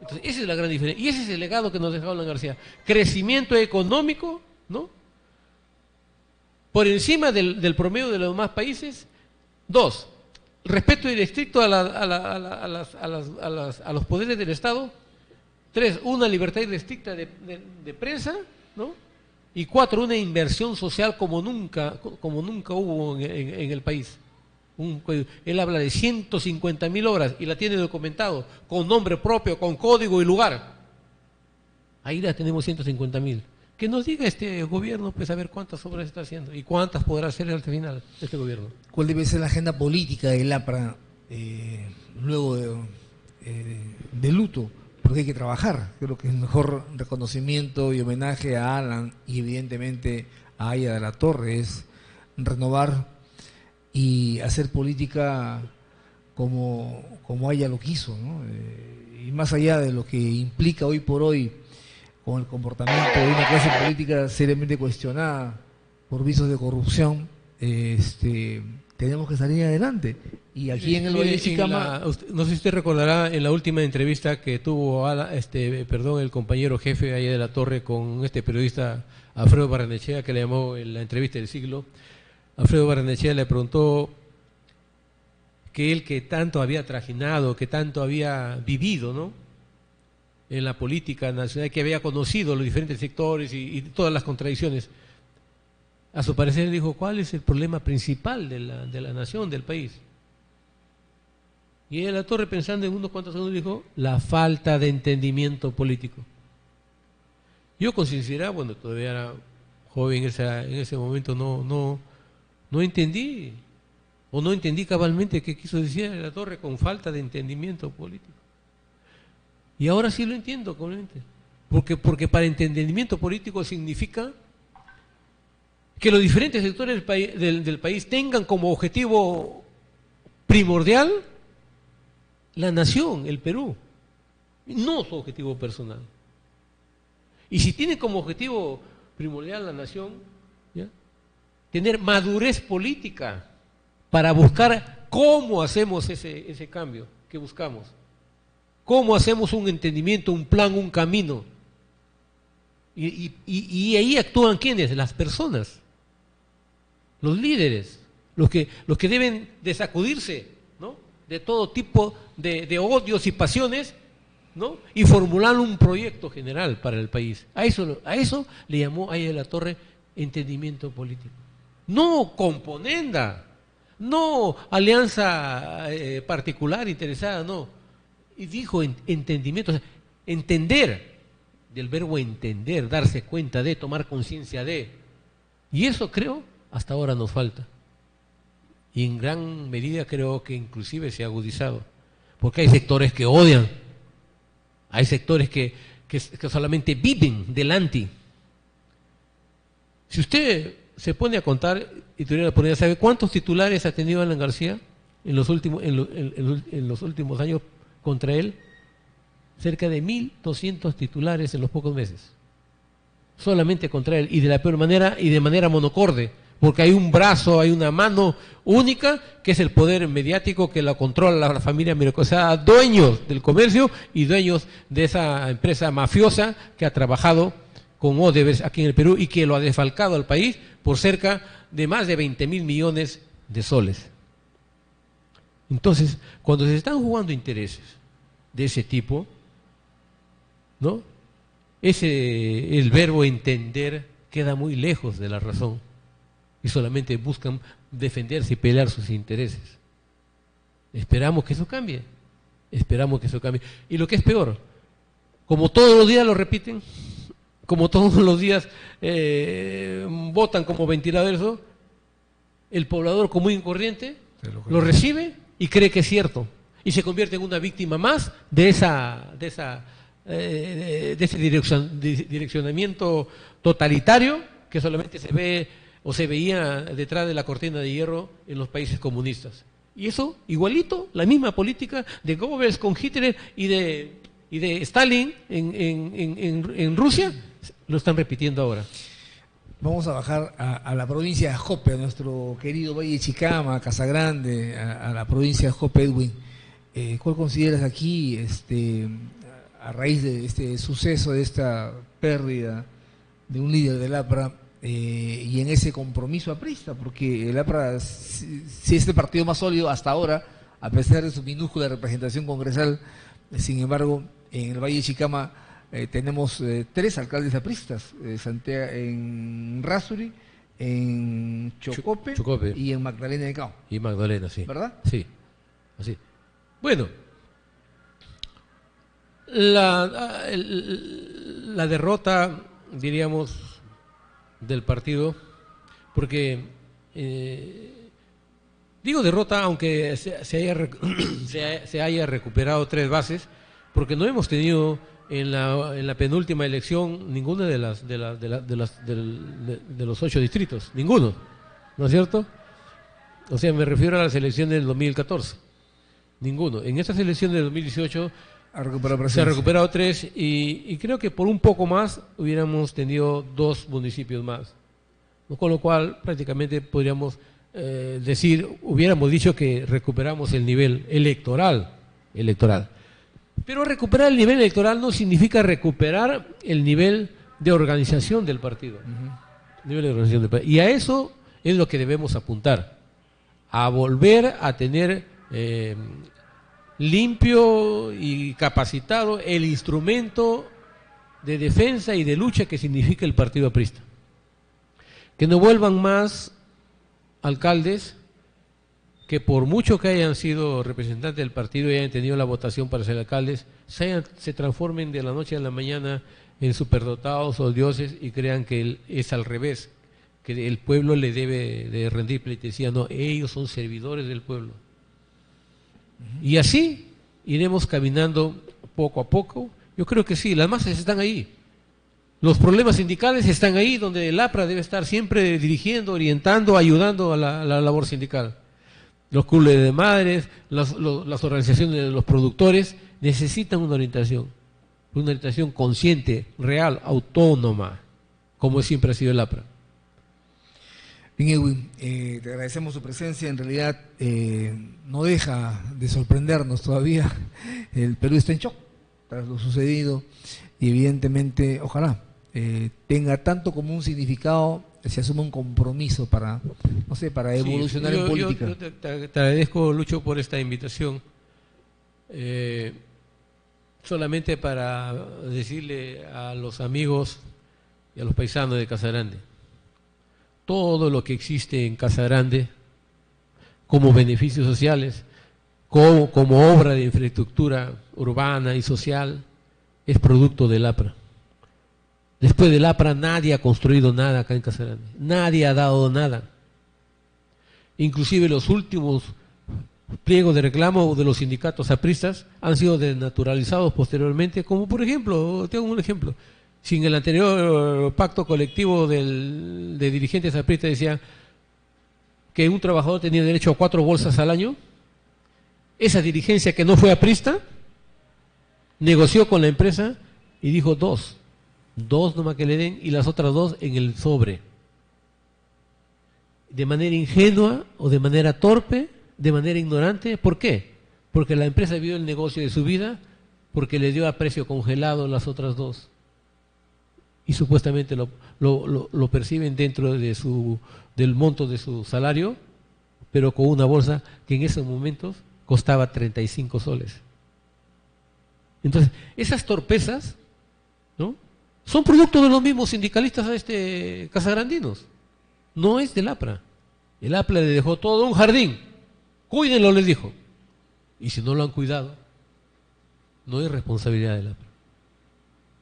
Entonces, esa es la gran diferencia. Y ese es el legado que nos dejó Alan García. Crecimiento económico, ¿no? Por encima del promedio de los demás países. 2, respeto irrestricto a los poderes del Estado. 3, una libertad irrestricta de prensa, ¿no? Y 4, una inversión social como nunca hubo en el país. Él habla de 150.000 obras y la tiene documentado, con nombre propio, con código y lugar. Ahí la tenemos 150.000. Que nos diga este gobierno, pues a ver cuántas obras está haciendo y cuántas podrá hacer al final este gobierno. ¿Cuál debe ser la agenda política del APRA luego de luto? Porque hay que trabajar. Creo que es el mejor reconocimiento y homenaje a Alan y evidentemente a Aya de la Torre es renovar y hacer política como ella lo quiso, ¿no? Y más allá de lo que implica hoy por hoy con el comportamiento de una clase política seriamente cuestionada por visos de corrupción, tenemos que salir adelante. Y aquí en el Valle de Chicama... No sé si usted recordará en la última entrevista que tuvo el compañero jefe allá de la Torre con este periodista Alfredo Barrenechea, que le llamó en la entrevista del siglo. Alfredo Barrenechea le preguntó que él, que tanto había trajinado, que tanto había vivido, ¿no?, en la política nacional, que había conocido los diferentes sectores y todas las contradicciones, a su parecer dijo: ¿cuál es el problema principal de la nación, del país? Y él, la Torre, pensando en unos cuantos segundos, dijo: la falta de entendimiento político. Yo con sinceridad, bueno, todavía era joven en ese momento, no entendí, o no entendí cabalmente qué quiso decir la Torre con falta de entendimiento político. Y ahora sí lo entiendo completamente. Porque para entendimiento político significa que los diferentes sectores del país tengan como objetivo primordial la nación, el Perú, no su objetivo personal. Y si tienen como objetivo primordial la nación, ¿ya?, tener madurez política para buscar cómo hacemos ese cambio que buscamos. ¿Cómo hacemos un entendimiento, un plan, un camino? Y ahí actúan ¿quiénes? Las personas, los líderes, los que deben de sacudirse, ¿no?, de todo tipo de odios y pasiones, ¿no?, y formular un proyecto general para el país. A eso le llamó a ella la Torre entendimiento político. No componenda, no alianza particular interesada, no. Y dijo entendimiento, o sea, entender, del verbo entender, darse cuenta de, tomar conciencia de. Y eso, creo, hasta ahora nos falta. Y en gran medida creo que inclusive se ha agudizado. Porque hay sectores que odian, hay sectores que solamente viven del anti. Si usted se pone a contar y tuviera la oportunidad, ¿sabe cuántos titulares ha tenido Alan García en los últimos años contra él? Cerca de 1.200 titulares en los pocos meses, solamente contra él, y de la peor manera y de manera monocorde, porque hay un brazo, hay una mano única, que es el poder mediático que la controla la familia Miroco, o sea, dueños del comercio y dueños de esa empresa mafiosa que ha trabajado con Odebrecht aquí en el Perú y que lo ha desfalcado al país por cerca de más de 20.000 millones de soles. Entonces, cuando se están jugando intereses de ese tipo, ¿no?, el verbo entender queda muy lejos de la razón y solamente buscan defenderse y pelear sus intereses. Esperamos que eso cambie, Y lo que es peor, como todos los días lo repiten, como todos los días votan como ventiladores, el poblador común y corriente lo recibe y cree que es cierto y se convierte en una víctima más de ese direccionamiento totalitario que solamente se ve o se veía detrás de la cortina de hierro en los países comunistas. Y eso, igualito, la misma política de Goebbels con Hitler y de Stalin en Rusia, lo están repitiendo ahora. Vamos a bajar a la provincia de Jope, a nuestro querido Valle de Chicama, a Casagrande, a la provincia de Jope, Edwin. ¿Cuál consideras aquí, a raíz de este suceso, de esta pérdida de un líder del APRA, y en ese compromiso aprista? Porque el APRA, si es el partido más sólido hasta ahora, a pesar de su minúscula representación congresal, sin embargo, en el Valle de Chicama tenemos 3 alcaldes apristas, en Rasuri, en Chocope y en Magdalena de Cao. Y Magdalena, sí. ¿Verdad? Sí, así. Bueno, la derrota, diríamos, del partido, porque digo derrota aunque se haya recuperado 3 bases, porque no hemos tenido en la penúltima elección ninguna de los 8 distritos, ninguno, ¿no es cierto? O sea, me refiero a las elecciones del 2014. Ninguno. En esta selección de 2018 se ha presencia. recuperado 3 y creo que por un poco más hubiéramos tenido 2 municipios más. ¿No? Con lo cual prácticamente podríamos hubiéramos dicho que recuperamos el nivel electoral. Pero recuperar el nivel electoral no significa recuperar el nivel de organización del partido. Nivel de organización del partido. Y a eso es lo que debemos apuntar, a volver a tener limpio y capacitado el instrumento de defensa y de lucha que significa el partido aprista. Que no vuelvan más alcaldes que por mucho que hayan sido representantes del partido y hayan tenido la votación para ser alcaldes, se transformen de la noche a la mañana en superdotados o dioses y crean que es al revés, que el pueblo le debe de rendir pleitesía. No, ellos son servidores del pueblo. Y así iremos caminando poco a poco. Yo creo que sí, las masas están ahí. Los problemas sindicales están ahí, donde el APRA debe estar siempre dirigiendo, orientando, ayudando a la labor sindical. Los clubes de madres, las organizaciones de los productores necesitan una orientación consciente, real, autónoma, como siempre ha sido el APRA. Bien, Edwin, te agradecemos su presencia. En realidad no deja de sorprendernos todavía. El Perú está en shock tras lo sucedido y evidentemente, ojalá tenga tanto como un significado, se asuma un compromiso para, no sé, para evolucionar en política. Yo te agradezco, Lucho, por esta invitación. Solamente para decirle a los amigos y a los paisanos de Casagrande, todo lo que existe en Casagrande como beneficios sociales, como obra de infraestructura urbana y social, es producto del APRA. Después del APRA nadie ha construido nada acá en Casagrande, nadie ha dado nada. Inclusive los últimos pliegos de reclamo de los sindicatos apristas han sido desnaturalizados posteriormente, como por ejemplo, tengo un ejemplo, si en el anterior pacto colectivo de dirigentes apristas decía que un trabajador tenía derecho a 4 bolsas al año, esa dirigencia que no fue aprista negoció con la empresa y dijo 2 nomás que le den y las otras 2 en el sobre. De manera ingenua o de manera torpe, de manera ignorante. ¿Por qué? Porque la empresa vio el negocio de su vida, porque le dio a precio congelado las otras 2 y supuestamente lo perciben dentro de del monto de su salario, pero con una bolsa que en esos momentos costaba 35 soles. Entonces, esas torpezas, ¿no?, son producto de los mismos sindicalistas casagrandinos. No es del APRA. El APRA le dejó todo un jardín. Cuídenlo, les dijo. Y si no lo han cuidado, no es responsabilidad del APRA.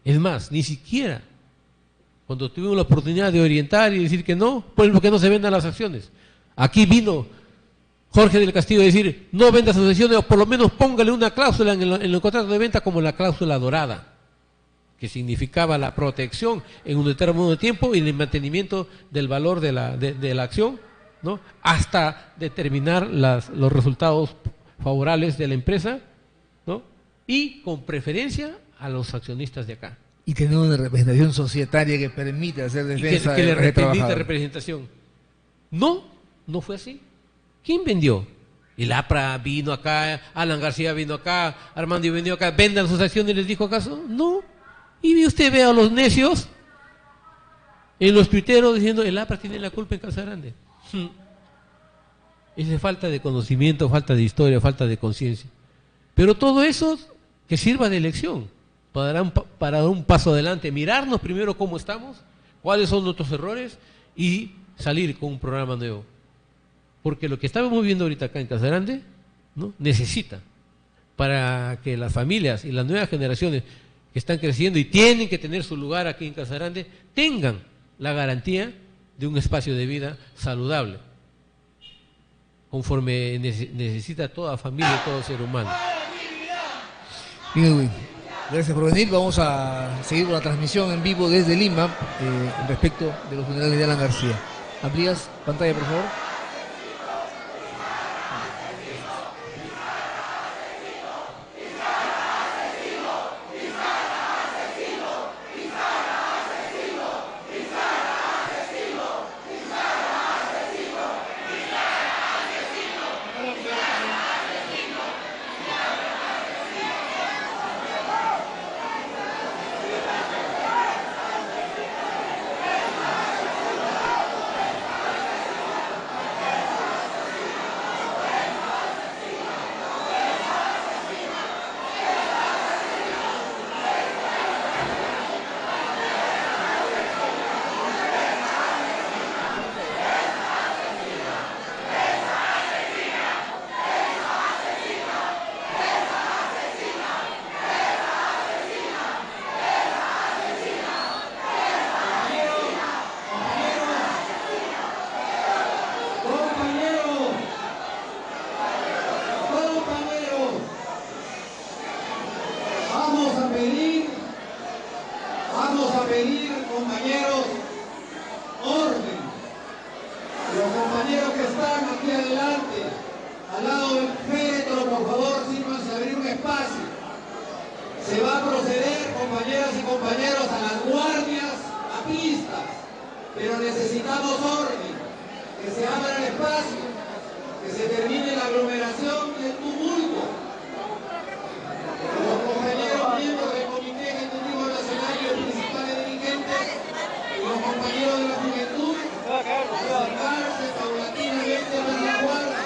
Es más, ni siquiera cuando tuvimos la oportunidad de orientar y decir que no, pues porque no se vendan las acciones. Aquí vino Jorge del Castillo a decir, no venda sus acciones, o por lo menos póngale una cláusula en el contrato de venta como la cláusula dorada, que significaba la protección en un determinado tiempo y el mantenimiento del valor de la acción, ¿no?, hasta determinar los resultados favorables de la empresa, ¿no?, y con preferencia a los accionistas de acá. Y tener una representación societaria que permita hacer defensa que le de permita representación. No fue así. ¿Quién vendió? El APRA vino acá, Alan García vino acá, Armando vino acá, ¿vendan sus acciones? ¿Les dijo acaso? No. Y usted ve a los necios en los tuiteros diciendo el APRA tiene la culpa en Casagrande. Es falta de conocimiento, falta de historia, falta de conciencia. Pero todo eso que sirva de lección para dar un paso adelante, mirarnos primero cómo estamos, cuáles son nuestros errores y salir con un programa nuevo. Porque lo que estamos viendo ahorita acá en Casagrande, ¿no?, necesita, para que las familias y las nuevas generaciones que están creciendo y tienen que tener su lugar aquí en Casagrande, tengan la garantía de un espacio de vida saludable, conforme necesita toda familia y todo ser humano. Bien, Edwin, gracias por venir. Vamos a seguir con la transmisión en vivo desde Lima respecto de los funerales de Alan García. ¿Amplías pantalla, por favor? Vamos a pedir, compañeros, orden. Los compañeros que están aquí adelante, al lado del féretro, por favor, sírvanse a abrir un espacio. Se va a proceder, compañeras y compañeros, a las guardias apristas, pero necesitamos orden, que se abra el espacio, que se termine la aglomeración y el tumulto. Los compañeros miembros del Comité Ejecutivo Nacional y los principales dirigentes y los compañeros de la juventud acercarse paulatinamente a la guardia.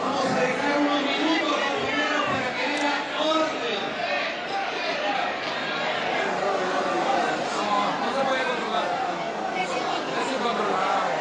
Vamos a dejar unos minutos, compañeros, para que haya orden. No se puede controlar. Es incontrolable.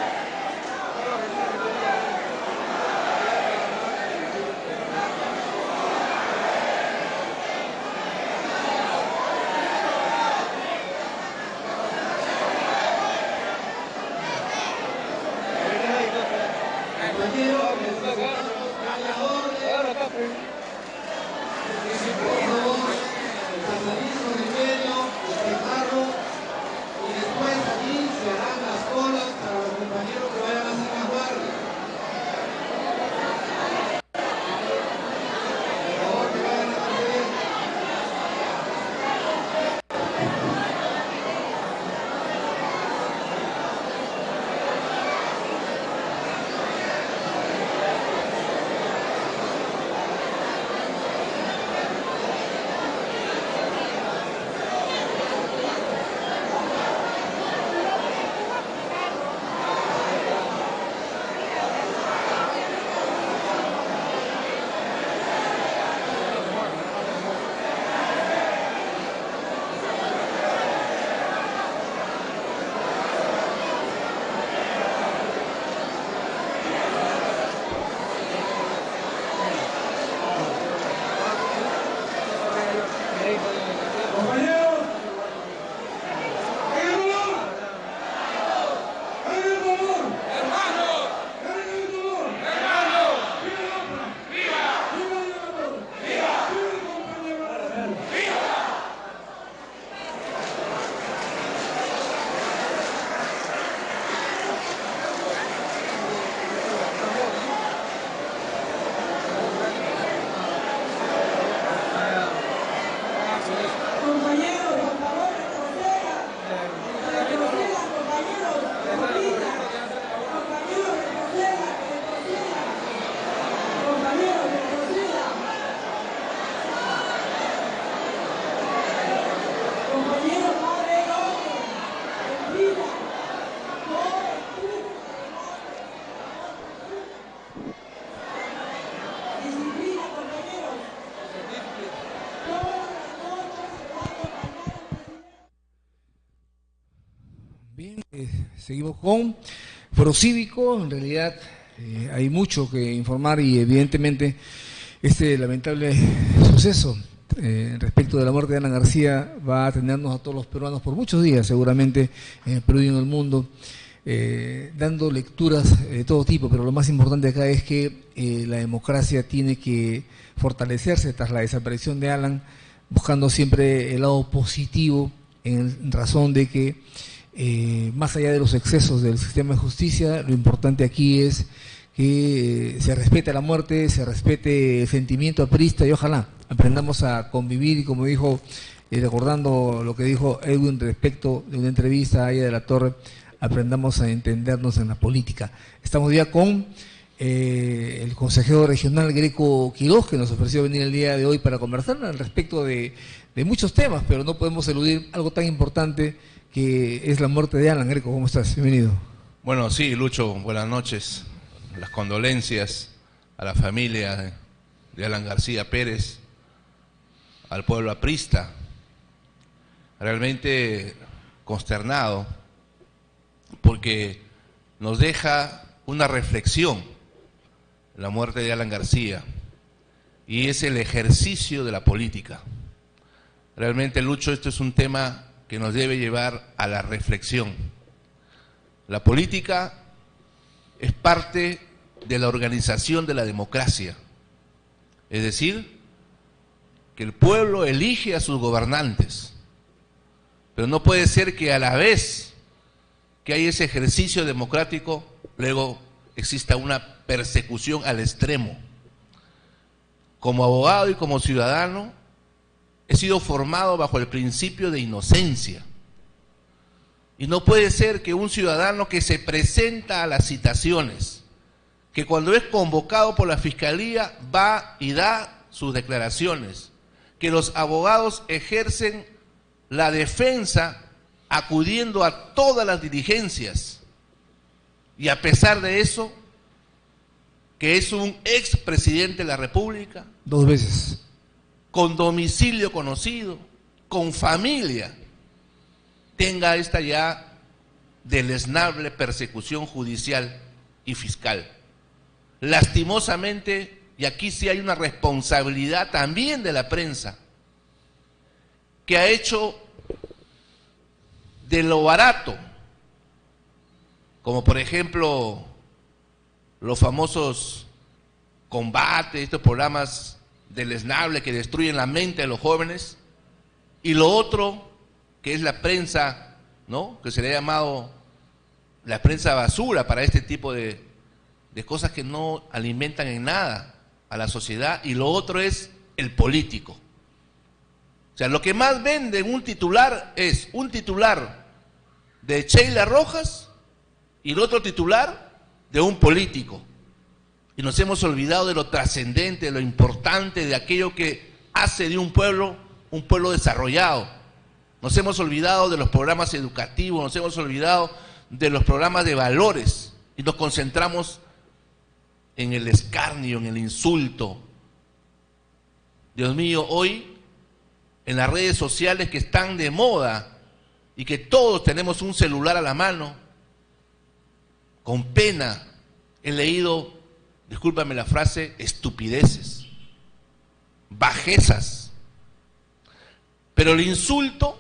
Seguimos con Foro Cívico. En realidad hay mucho que informar y evidentemente este lamentable suceso respecto de la muerte de Alan García va a atendernos a todos los peruanos por muchos días seguramente en el Perú y en el mundo, dando lecturas de todo tipo, pero lo más importante acá es que la democracia tiene que fortalecerse tras la desaparición de Alan, buscando siempre el lado positivo en razón de que más allá de los excesos del sistema de justicia, lo importante aquí es que se respete la muerte, se respete el sentimiento aprista y ojalá aprendamos a convivir y, como dijo, recordando lo que dijo Edwin respecto de una entrevista a Aya de la Torre, aprendamos a entendernos en la política. Estamos ya con el consejero regional Greco Quiroz, que nos ofreció venir el día de hoy para conversar al respecto de muchos temas, pero no podemos eludir algo tan importante que es la muerte de Alan. Greco, ¿cómo estás? Bienvenido. Bueno, sí, Lucho, buenas noches. Las condolencias a la familia de Alan García Pérez, al pueblo aprista. Realmente consternado, porque nos deja una reflexión la muerte de Alan García, y es el ejercicio de la política. Realmente, Lucho, esto es un tema que nos debe llevar a la reflexión. La política es parte de la organización de la democracia. Es decir, que el pueblo elige a sus gobernantes, pero no puede ser que a la vez que hay ese ejercicio democrático, luego exista una persecución al extremo. Como abogado y como ciudadano, he sido formado bajo el principio de inocencia. Y no puede ser que un ciudadano que se presenta a las citaciones, que cuando es convocado por la Fiscalía va y da sus declaraciones, que los abogados ejercen la defensa acudiendo a todas las diligencias, y a pesar de eso, que es un expresidente de la República, 2 veces, con domicilio conocido, con familia, tenga esta ya deleznable persecución judicial y fiscal. Lastimosamente, y aquí sí hay una responsabilidad también de la prensa, que ha hecho de lo barato, como por ejemplo los famosos combates, estos programas deleznables que destruyen la mente de los jóvenes, y lo otro, que es la prensa, ¿no?, que se le ha llamado la prensa basura para este tipo de cosas que no alimentan en nada a la sociedad, y lo otro es el político. O sea, lo que más vende en un titular es un titular de Sheila Rojas y el otro titular de un político. Y nos hemos olvidado de lo trascendente, de lo importante, de aquello que hace de un pueblo desarrollado. Nos hemos olvidado de los programas educativos, nos hemos olvidado de los programas de valores y nos concentramos en el escarnio, en el insulto. Dios mío, hoy en las redes sociales que están de moda y que todos tenemos un celular a la mano, con pena he leído, discúlpame la frase, estupideces, bajezas. Pero el insulto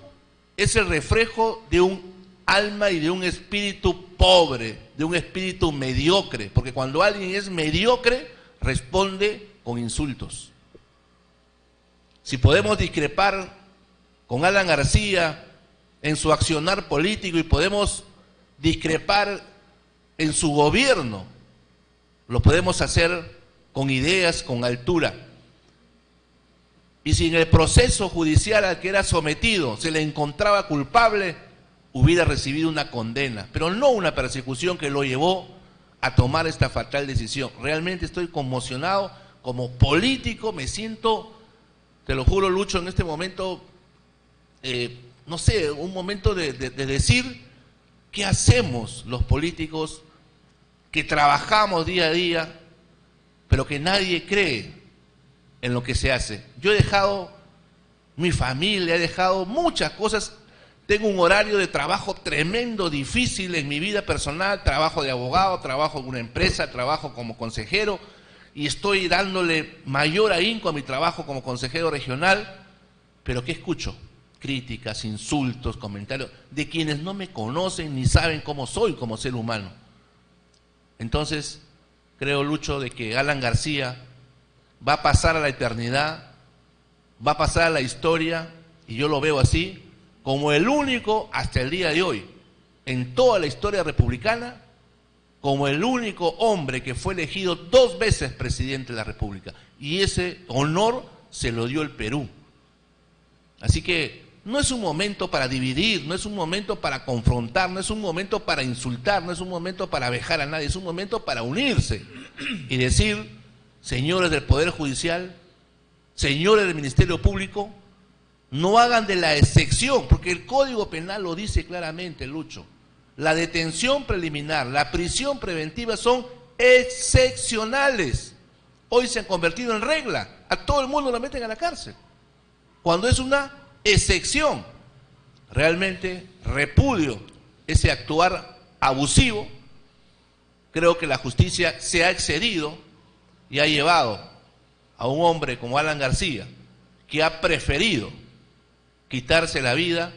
es el reflejo de un alma y de un espíritu pobre, de un espíritu mediocre, porque cuando alguien es mediocre, responde con insultos. Si podemos discrepar con Alan García en su accionar político y podemos discrepar en su gobierno, lo podemos hacer con ideas, con altura. Y si en el proceso judicial al que era sometido se le encontraba culpable, hubiera recibido una condena, pero no una persecución que lo llevó a tomar esta fatal decisión. Realmente estoy conmocionado como político, me siento, te lo juro, Lucho, en este momento, no sé, un momento de decir, ¿qué hacemos los políticos que trabajamos día a día, pero que nadie cree en lo que se hace? Yo he dejado mi familia, he dejado muchas cosas. Tengo un horario de trabajo tremendo, difícil en mi vida personal, trabajo de abogado, trabajo en una empresa, trabajo como consejero y estoy dándole mayor ahínco a mi trabajo como consejero regional, pero ¿qué escucho? Críticas, insultos, comentarios de quienes no me conocen ni saben cómo soy como ser humano. Entonces, creo, Lucho, de que Alan García va a pasar a la eternidad, va a pasar a la historia, y yo lo veo así, como el único hasta el día de hoy, en toda la historia republicana, como el único hombre que fue elegido 2 veces presidente de la República. Y ese honor se lo dio el Perú. Así que no es un momento para dividir, no es un momento para confrontar, no es un momento para insultar, no es un momento para vejar a nadie, es un momento para unirse y decir, señores del Poder Judicial, señores del Ministerio Público, no hagan de la excepción, porque el Código Penal lo dice claramente, Lucho. La detención preliminar, la prisión preventiva son excepcionales. Hoy se han convertido en regla. A todo el mundo lo meten a la cárcel. Cuando es una excepción, realmente repudio ese actuar abusivo. Creo que la justicia se ha excedido y ha llevado a un hombre como Alan García, que ha preferido quitarse la vida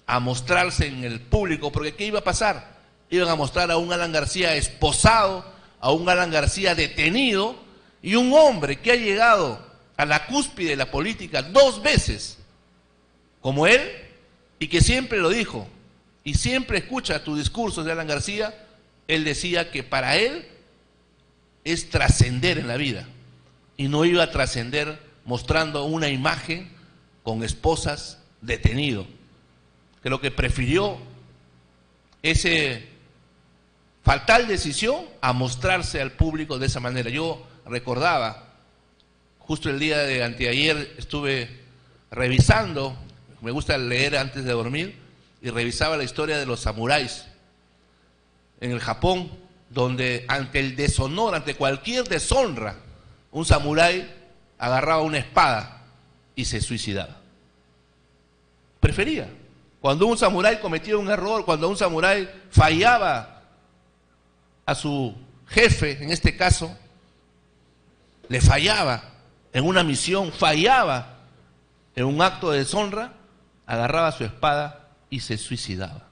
a mostrarse en el público, porque ¿qué iba a pasar? Iban a mostrar a un Alan García esposado, a un Alan García detenido y un hombre que ha llegado a la cúspide de la política 2 veces, como él, y que siempre lo dijo, y siempre escucha tus discursos de Alan García, él decía que para él es trascender en la vida, y no iba a trascender mostrando una imagen con esposas detenido. Creo que prefirió ese fatal decisión a mostrarse al público de esa manera. Yo recordaba, justo el día de anteayer estuve revisando, me gusta leer antes de dormir, y revisaba la historia de los samuráis en el Japón, donde ante el deshonor, ante cualquier deshonra, un samurái agarraba una espada y se suicidaba. Prefería. Cuando un samurái cometía un error, cuando un samurái fallaba a su jefe, en este caso, le fallaba en una misión, fallaba en un acto de deshonra, agarraba su espada y se suicidaba,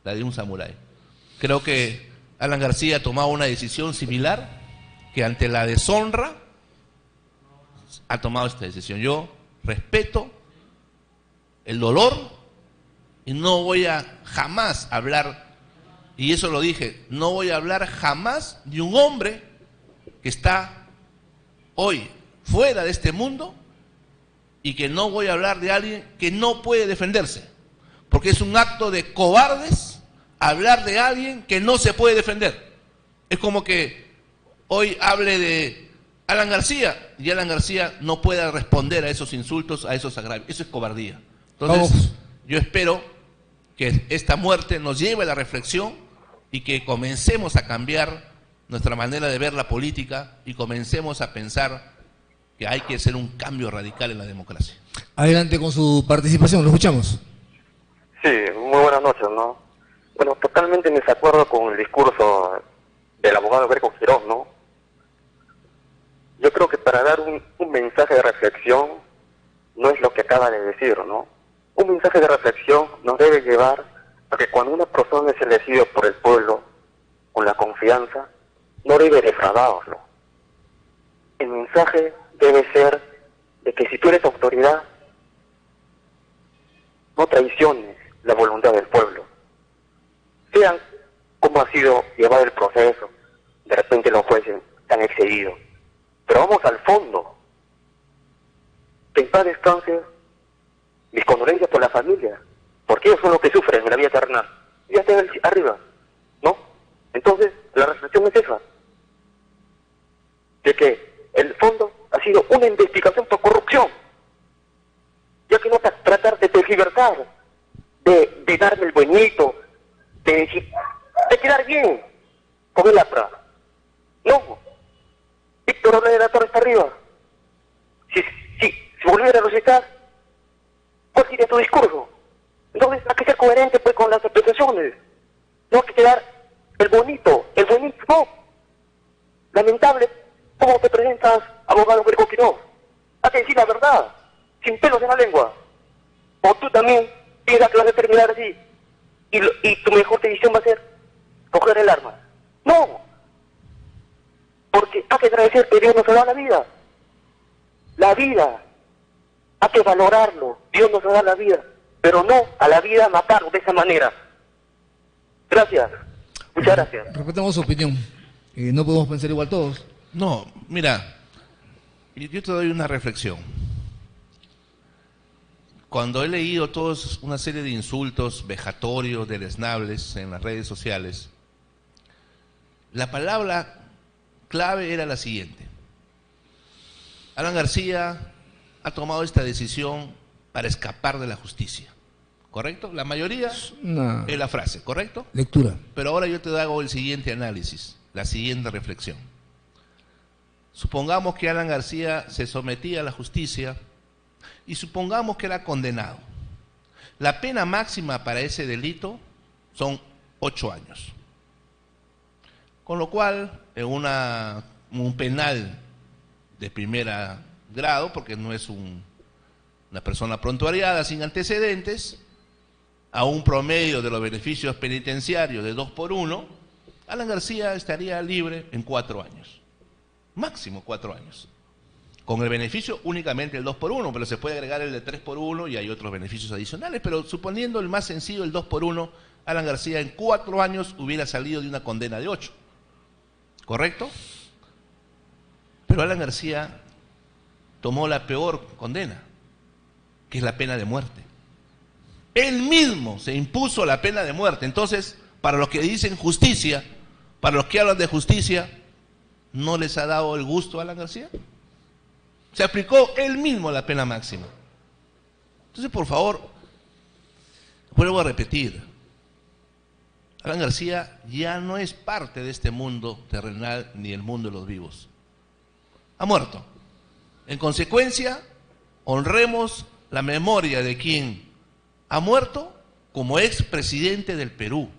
la de un samurái. Creo que Alan García tomaba una decisión similar, que ante la deshonra ha tomado esta decisión. Yo respeto el dolor y no voy a jamás hablar, y eso lo dije, no voy a hablar jamás de un hombre que está hoy fuera de este mundo, y que no voy a hablar de alguien que no puede defenderse, porque es un acto de cobardes hablar de alguien que no se puede defender. Es como que hoy hable de Alan García y Alan García no pueda responder a esos insultos, a esos agravios. Eso es cobardía. Entonces, yo espero que esta muerte nos lleve a la reflexión y que comencemos a cambiar nuestra manera de ver la política y comencemos a pensar que hay que hacer un cambio radical en la democracia. Adelante con su participación, lo escuchamos. Sí, muy buenas noches, ¿no? Bueno, totalmente en desacuerdo con el discurso del abogado Greco Quiroz, ¿no? Yo creo que para dar un mensaje de reflexión no es lo que acaba de decir, ¿no? Un mensaje de reflexión nos debe llevar a que cuando una persona es elegida por el pueblo con la confianza, no debe defraudarlo. El mensaje debe ser de que si tú eres autoridad, no traiciones la voluntad del pueblo. Sean cómo ha sido llevado el proceso, de repente los jueces se han excedido. Pero vamos al fondo. Que en paz descanse, mis condolencias por la familia, porque ellos son los que sufren en la vida terrenal. Ya están arriba, ¿no? Entonces, la reflexión es esa, de que el fondo ha sido una investigación por corrupción, ya que no tratar de tergiversar, de darme el buenito, de decir, de quedar bien con el APRA. No, Víctor Ortega de la Torre está arriba. Si volviera a recitar, ¿cuál sería tu discurso? Entonces hay que ser coherente pues con las apreciaciones. No hay que quedar el bonito, no. Lamentable cómo te presentas, abogado Greco Quiroz. Hay que decir la verdad, sin pelos en la lengua. O tú también piensas que vas a terminar así y tu mejor decisión va a ser coger el arma. No, porque hay que agradecer que Dios nos ha dado la vida. La vida, hay que valorarlo. Dios nos ha dado la vida, pero no a la vida matarlo de esa manera. Gracias, muchas gracias. Respetamos su opinión. No podemos pensar igual todos. No, mira, yo te doy una reflexión. Cuando he leído toda una serie de insultos vejatorios, deleznables en las redes sociales, la palabra clave era la siguiente. Alan García ha tomado esta decisión para escapar de la justicia, ¿correcto? La mayoría es la frase, ¿correcto? Lectura. Pero ahora yo te hago el siguiente análisis, la siguiente reflexión. Supongamos que Alan García se sometía a la justicia y supongamos que era condenado. La pena máxima para ese delito son 8 años. Con lo cual, en un penal de primer grado, porque no es una persona prontuariada sin antecedentes, a un promedio de los beneficios penitenciarios de 2 por 1, Alan García estaría libre en 4 años, máximo 4 años, con el beneficio únicamente el 2x1, pero se puede agregar el de 3x1 y hay otros beneficios adicionales, pero suponiendo el más sencillo, el 2x1, Alan García en 4 años hubiera salido de una condena de 8, ¿correcto? Pero Alan García tomó la peor condena, que es la pena de muerte. Él mismo se impuso la pena de muerte. Entonces, para los que dicen justicia, para los que hablan de justicia, ¿no les ha dado el gusto a Alan García? Se aplicó él mismo la pena máxima. Entonces, por favor, vuelvo a repetir, Alan García ya no es parte de este mundo terrenal ni el mundo de los vivos. Ha muerto. En consecuencia, honremos la memoria de quien ha muerto como expresidente del Perú.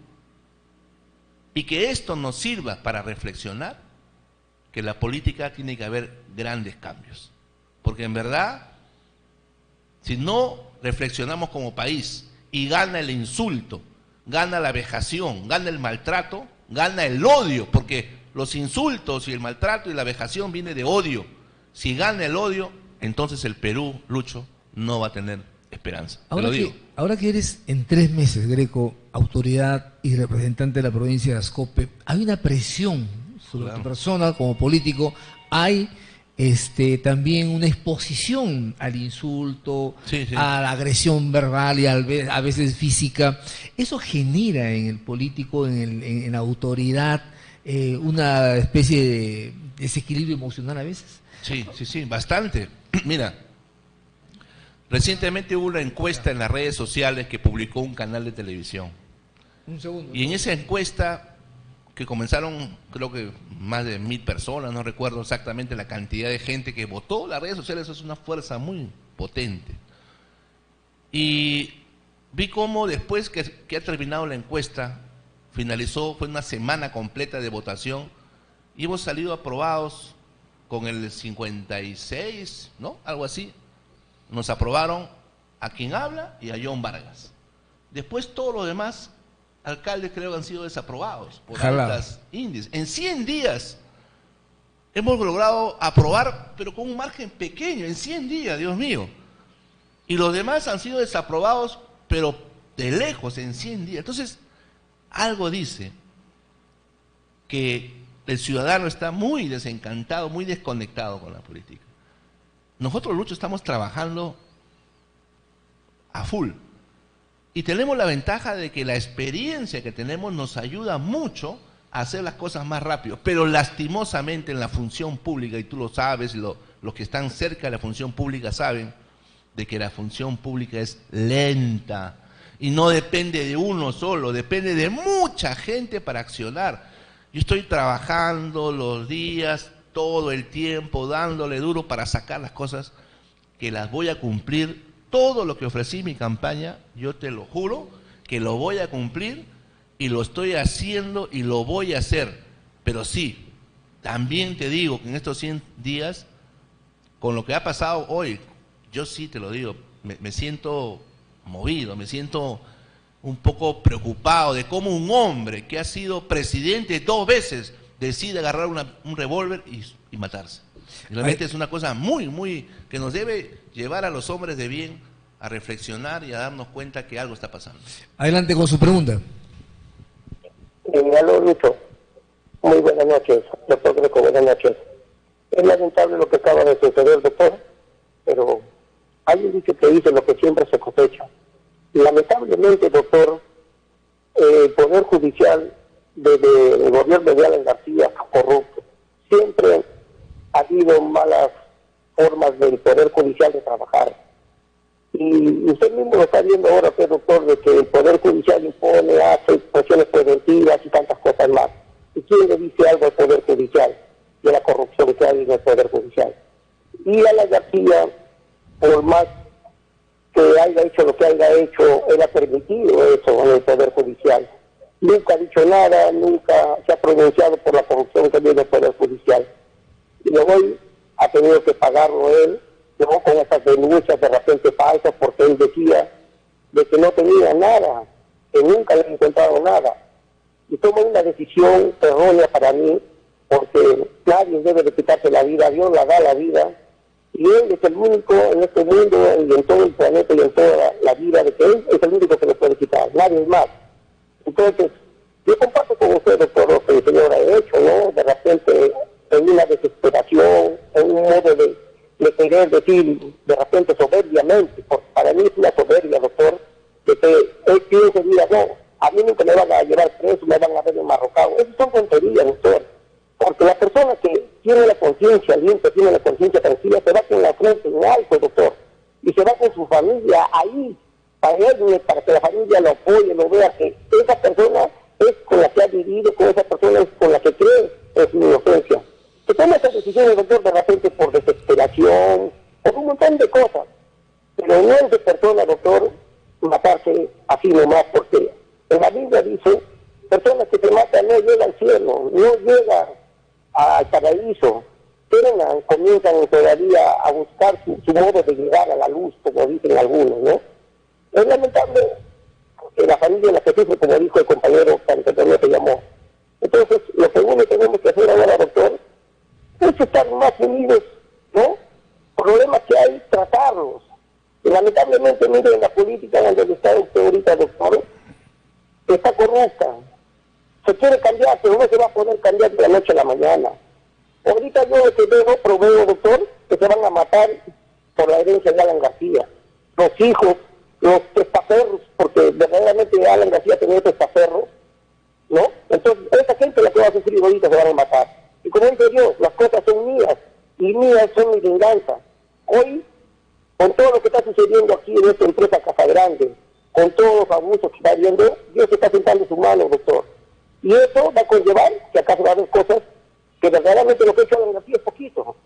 Y que esto nos sirva para reflexionar que en la política tiene que haber grandes cambios. Porque en verdad, si no reflexionamos como país y gana el insulto, gana la vejación, gana el maltrato, gana el odio, porque los insultos y el maltrato y la vejación viene de odio. Si gana el odio, entonces el Perú, Lucho, no va a tener esperanza. Ahora que eres en 3 meses, Greco, autoridad y representante de la provincia de Ascope, hay una presión sobre tu persona como político, hay también una exposición al insulto, a la agresión verbal y a veces física. Eso genera en el político, en la autoridad, una especie de desequilibrio emocional a veces. Sí, bastante. Mira, recientemente hubo una encuesta en las redes sociales que publicó un canal de televisión. Un segundo. Y en esa encuesta, que comenzaron, creo que más de 1000 personas, no recuerdo exactamente la cantidad de gente que votó, las redes sociales es una fuerza muy potente. Y vi cómo después que ha terminado la encuesta, finalizó, fue una semana completa de votación, y hemos salido aprobados con el 56, ¿no? Algo así. Nos aprobaron a quien habla y a John Vargas. Después todos los demás alcaldes creo que han sido desaprobados por altas índices. En 100 días hemos logrado aprobar, pero con un margen pequeño, en 100 días, Dios mío. Y los demás han sido desaprobados, pero de lejos, en 100 días. Entonces, algo dice que el ciudadano está muy desencantado, muy desconectado con la política. Nosotros, Lucho, estamos trabajando a full. Y tenemos la ventaja de que la experiencia que tenemos nos ayuda mucho a hacer las cosas más rápido. Pero lastimosamente en la función pública, y tú lo sabes, los que están cerca de la función pública saben de que la función pública es lenta. Y no depende de uno solo, depende de mucha gente para accionar. Yo estoy trabajando los días, todo el tiempo, dándole duro para sacar las cosas que las voy a cumplir. Todo lo que ofrecí en mi campaña, yo te lo juro, que lo voy a cumplir y lo estoy haciendo y lo voy a hacer. Pero sí, también te digo que en estos 100 días, con lo que ha pasado hoy, yo sí te lo digo, me siento movido, me siento un poco preocupado de cómo un hombre que ha sido presidente 2 veces decide agarrar un revólver y matarse. Realmente es una cosa muy que nos debe llevar a los hombres de bien a reflexionar y a darnos cuenta que algo está pasando. Adelante con su pregunta. Aló, Lucho. Muy buenas noches, doctor Greco, buenas noches. Es lamentable lo que acaba de suceder, doctor, pero hay un dicho que dice lo que siempre se cosecha. Lamentablemente, doctor, el Poder Judicial desde el gobierno de Alan García fue corrupto. Siempre ha habido malas formas del Poder Judicial de trabajar. Y usted mismo lo está viendo ahora, doctor, de que el Poder Judicial impone, hace cuestiones preventivas y tantas cosas más. ¿Y quién le dice algo al Poder Judicial de la corrupción que hay en el Poder Judicial? Y Alan García, por más que haya hecho lo que haya hecho, él ha permitido eso en el Poder Judicial. Nunca ha dicho nada, nunca se ha pronunciado por la corrupción que viene del Poder Judicial. Y luego hoy ha tenido que pagarlo él, luego con esas denuncias de repente falsas, porque él decía de que no tenía nada, que nunca le ha encontrado nada. y toma una decisión errónea para mí, porque nadie debe de quitarse la vida, Dios la da la vida, y Él es el único en este mundo y en todo el planeta y en toda la vida, de que Él es el único que lo puede quitar, nadie más. Entonces, yo comparto con usted, doctor, lo que el Señor ha hecho, ¿no? De repente, en una desesperación, en un modo de querer decir, de repente soberbiamente, porque para mí es una soberbia, doctor, de que Él piensa, mira, no, a mí nunca me van a llevar preso, me van a ver enmarrocado. Esas son tonterías, doctor. Porque la persona que tiene la conciencia limpia, tiene la conciencia tranquila, se va con la frente en alto, doctor, y se va con su familia ahí, para que la familia lo apoye, lo vea, que esa persona es con la que ha vivido, con esa persona es con la que cree en su inocencia. Que toma esas decisiones, doctor, de repente por desesperación, por un montón de cosas, pero no es de persona, doctor, matarse así nomás, porque en la Biblia dice, personas que se matan no llegan al cielo, no llegan al paraíso, comienzan todavía a buscar su modo de llegar a la luz, como dicen algunos, ¿no? Es lamentable que la familia en la que sufre, como dijo el compañero que anteriormente llamó. Entonces, lo segundo que tenemos que hacer ahora, doctor, es estar más unidos, ¿no? Problemas que hay, tratarlos. Y lamentablemente, miren, la política donde está usted ahorita, doctor, está corrupta. Se quiere cambiar, pero no se va a poder cambiar de la noche a la mañana. Ahorita yo que proveo, doctor, que se van a matar por la herencia de Alan García. Los hijos, los testaferros, porque verdaderamente Alan García tenía testaferros, ¿no? Entonces, esa gente la que va a sufrir ahorita se van a matar. Y como dice Dios, las cosas son mías, y mías son mi venganza. Hoy, con todo lo que está sucediendo aquí en esta empresa Casa Grande, con todos los abusos que está habiendo, Dios está sentando su mano, doctor. Y eso va a conllevar que acaso va a haber cosas que verdaderamente lo que ha hecho Alan García es poquito.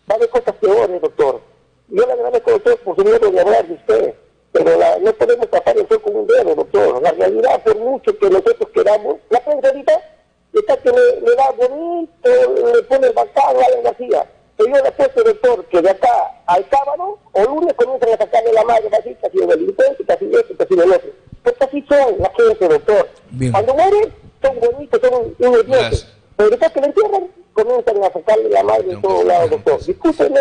Va a haber cosas peores, doctor. Yo le agradezco, doctor, por su modo de hablar de usted, pero no podemos tapar el sol con un dedo, doctor. La realidad, por mucho que nosotros queramos, la prensa ahorita está que le da bonito, le pone el bacano a Alan García. Pero yo le apuesto, doctor, que de acá al sábado o lunes comienzan a sacarle la madre, así, que ha sido delincuente, que ha sido esto, que ha sido el otro. Porque así son la gente, doctor. Bien. Cuando mueren, son bonitos, son unos dioses. Pero después que le entierran, comienzan a sacarle la madre en todos lados, doctor. Discúlpeme,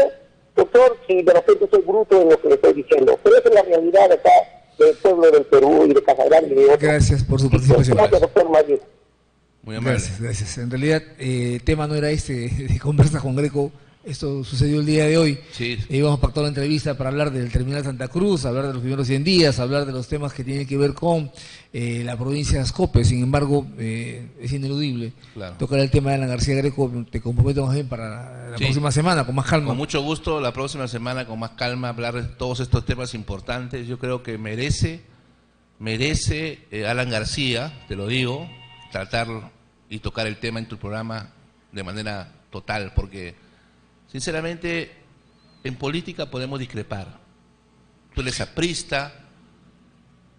doctor, si de repente soy bruto en lo que le estoy diciendo. Pero esa es la realidad acá del pueblo del Perú y de Casa Grande y de otros. Gracias por su participación. Gracias, doctor Mayer. Muy amable. Gracias. En realidad, el tema no era de conversa con Greco. Esto sucedió el día de hoy. Sí. Íbamos a pactar una entrevista para hablar del Terminal Santa Cruz, hablar de los primeros 100 días, hablar de los temas que tienen que ver con la provincia de Ascope. Sin embargo, es ineludible. Claro. Tocar el tema de Alan García Greco, te comprometo más bien para la próxima semana, con más calma. Con mucho gusto, la próxima semana, con más calma, hablar de todos estos temas importantes. Yo creo que merece Alan García, te lo digo, tratar y tocar el tema en tu programa de manera total, porque sinceramente en política podemos discrepar. Tú eres aprista,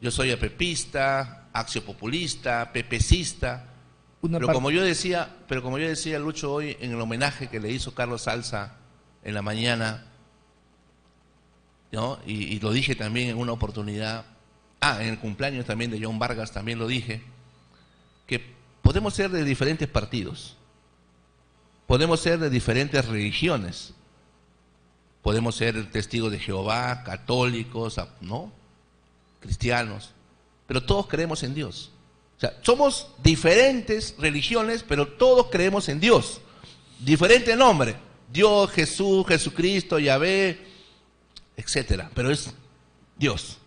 yo soy apepista, axiopopulista, pepecista, pero como yo decía, Lucho, hoy en el homenaje que le hizo Carlos Salza en la mañana, ¿no? Y lo dije también en una oportunidad, en el cumpleaños también de John Vargas también lo dije, que podemos ser de diferentes partidos, podemos ser de diferentes religiones, podemos ser testigos de Jehová, católicos, ¿no? Cristianos, pero todos creemos en Dios. O sea, somos diferentes religiones, pero todos creemos en Dios. Diferente nombre, Dios, Jesús, Jesucristo, Yahvé, etcétera, pero es Dios.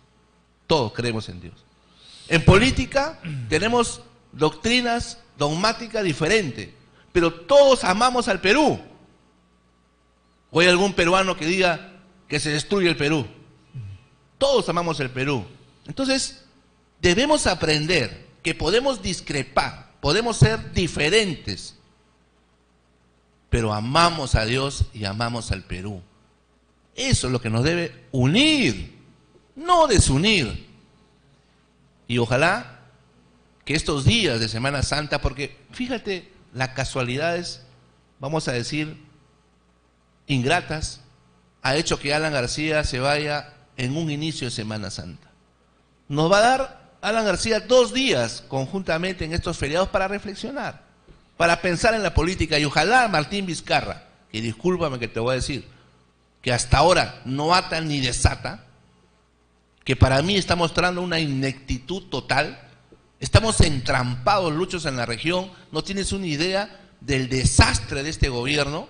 Todos creemos en Dios. En política tenemos doctrinas dogmáticas diferentes, pero todos amamos al Perú. ¿O hay algún peruano que diga que se destruye el Perú? Todos amamos el Perú. Entonces, debemos aprender que podemos discrepar, podemos ser diferentes, pero amamos a Dios y amamos al Perú. Eso es lo que nos debe unir, no desunir. Y ojalá que estos días de Semana Santa, porque fíjate, las casualidades, vamos a decir, ingratas, ha hecho que Alan García se vaya en un inicio de Semana Santa. Nos va a dar Alan García 2 días conjuntamente en estos feriados para reflexionar, para pensar en la política, y ojalá Martín Vizcarra, y discúlpame que te voy a decir, que hasta ahora no ata ni desata, que para mí está mostrando una ineptitud total. Estamos entrampados, Luchos, en la región. No tienes una idea del desastre de este gobierno.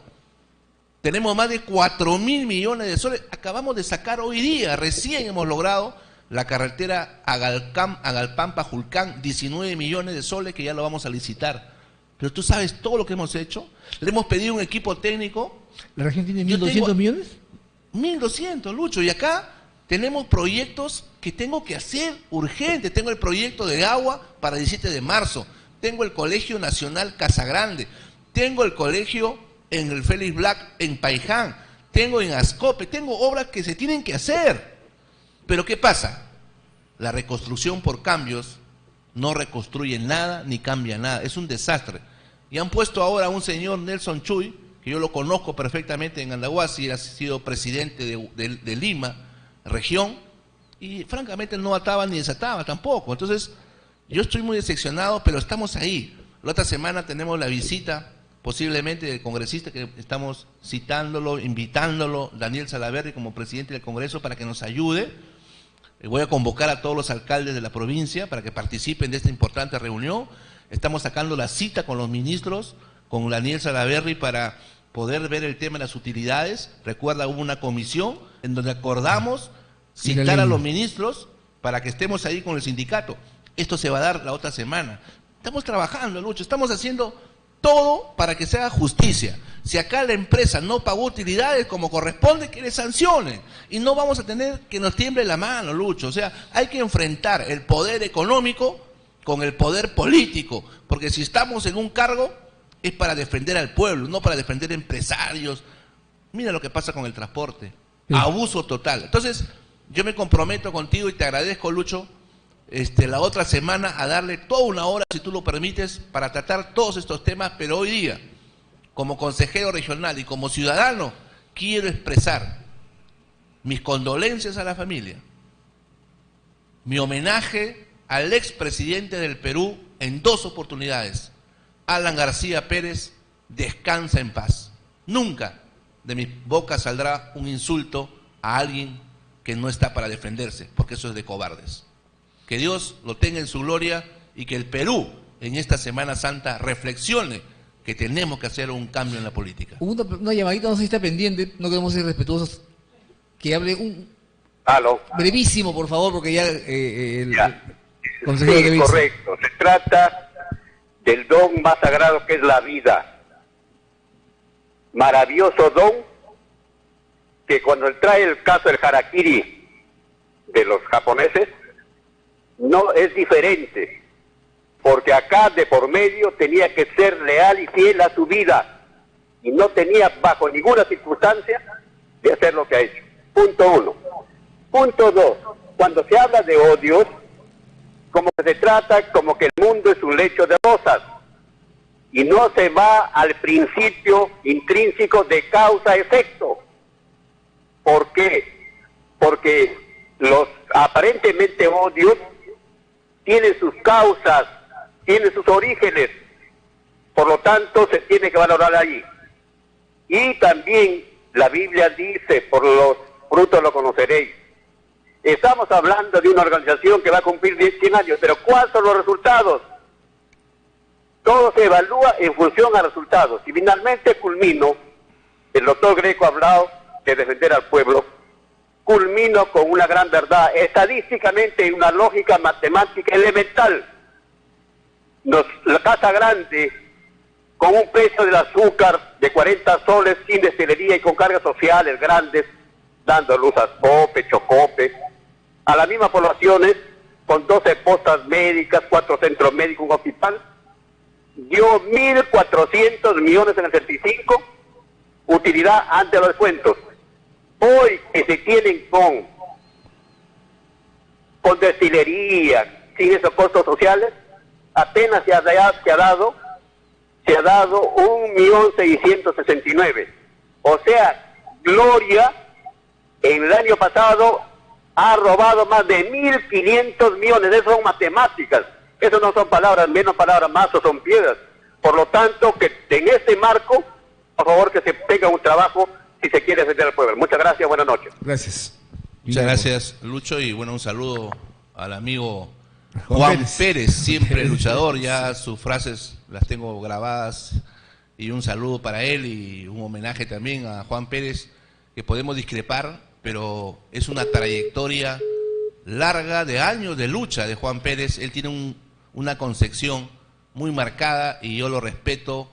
Tenemos más de 4.000 millones de soles. Acabamos de sacar hoy día, recién hemos logrado la carretera Agalpampa-Julcán, 19 millones de soles que ya lo vamos a licitar. Pero tú sabes todo lo que hemos hecho. Le hemos pedido un equipo técnico. ¿La región tiene 1.200 millones? 1.200, Lucho, y acá tenemos proyectos que tengo que hacer urgente. Tengo el proyecto de agua para el 17 de marzo, tengo el Colegio Nacional Casagrande, tengo el colegio en el Félix Black en Paiján, tengo en Ascope, tengo obras que se tienen que hacer. Pero ¿qué pasa? La reconstrucción por cambios no reconstruye nada ni cambia nada, es un desastre. Y han puesto ahora a un señor Nelson Chuy, que yo lo conozco perfectamente en Andahuasi, ha sido presidente de Lima, región, y francamente no ataba ni desataba tampoco. Entonces, yo estoy muy decepcionado, pero estamos ahí. La otra semana tenemos la visita, posiblemente, del congresista, que estamos citándolo, invitándolo, Daniel Salaverry, como presidente del Congreso, para que nos ayude. Voy a convocar a todos los alcaldes de la provincia para que participen de esta importante reunión. Estamos sacando la cita con los ministros, con Daniel Salaverry, para poder ver el tema de las utilidades. Recuerda, hubo una comisión en donde acordamos citar a los ministros para que estemos ahí con el sindicato. Esto se va a dar la otra semana. Estamos trabajando, Lucho, estamos haciendo todo para que se haga justicia. Si acá la empresa no pagó utilidades como corresponde, que le sancionen. Y no vamos a tener que nos tiemble la mano, Lucho. O sea, hay que enfrentar el poder económico con el poder político. Porque si estamos en un cargo, es para defender al pueblo, no para defender empresarios. Mira lo que pasa con el transporte. Sí. Abuso total. Entonces, yo me comprometo contigo y te agradezco, Lucho, la otra semana a darle toda una hora, si tú lo permites, para tratar todos estos temas. Pero hoy día, como consejero regional y como ciudadano, quiero expresar mis condolencias a la familia, mi homenaje al expresidente del Perú en 2 oportunidades. Alan García Pérez, descansa en paz. Nunca de mi boca saldrá un insulto a alguien que no está para defenderse, porque eso es de cobardes. Que Dios lo tenga en su gloria y que el Perú en esta Semana Santa reflexione que tenemos que hacer un cambio en la política. Una llamadita, no sé si está pendiente, no queremos ser respetuosos. Que hable un brevísimo, por favor, porque ya el consejero sí, correcto. Se trata del don más sagrado que es la vida. Maravilloso don que cuando él trae el caso del harakiri de los japoneses, no es diferente, porque acá de por medio tenía que ser leal y fiel a su vida y no tenía bajo ninguna circunstancia de hacer lo que ha hecho. Punto 1. Punto 2. Cuando se habla de odios, como que se trata como que el mundo es un lecho de rosas y no se va al principio intrínseco de causa-efecto. ¿Por qué? Porque los aparentemente odios tienen sus causas, tienen sus orígenes, por lo tanto se tiene que valorar allí. Y también la Biblia dice, por los frutos lo conoceréis. Estamos hablando de una organización que va a cumplir 100 años, pero ¿cuáles son los resultados? Todo se evalúa en función a resultados. Y finalmente culmino, el doctor Greco ha hablado de defender al pueblo, culmino con una gran verdad, estadísticamente en una lógica matemática elemental. La Casa Grande, con un precio del azúcar de 40 soles, sin destilería y con cargas sociales grandes, dando luz a Ascope, Chocope, a las mismas poblaciones, con 12 postas médicas, 4 centros médicos, un hospital, dio 1.400 millones en el 75, utilidad ante los descuentos. Hoy que se tienen con destilería, sin esos costos sociales, apenas se ha dado 1.669.000. O sea, Gloria, en el año pasado ha robado más de 1.500 millones. Eso son matemáticas. Eso no son palabras menos, palabras más, o son piedras. Por lo tanto, que en este marco, por favor, que se tenga un trabajo si se quiere defender al pueblo. Muchas gracias, buenas noches. Gracias. Muchas gracias, Lucho, y bueno, un saludo al amigo Juan Pérez, siempre luchador. Ya sus frases las tengo grabadas, y un saludo para él y un homenaje también a Juan Pérez, que podemos discrepar, pero es una trayectoria larga de años de lucha de Juan Pérez. Él tiene una concepción muy marcada y yo lo respeto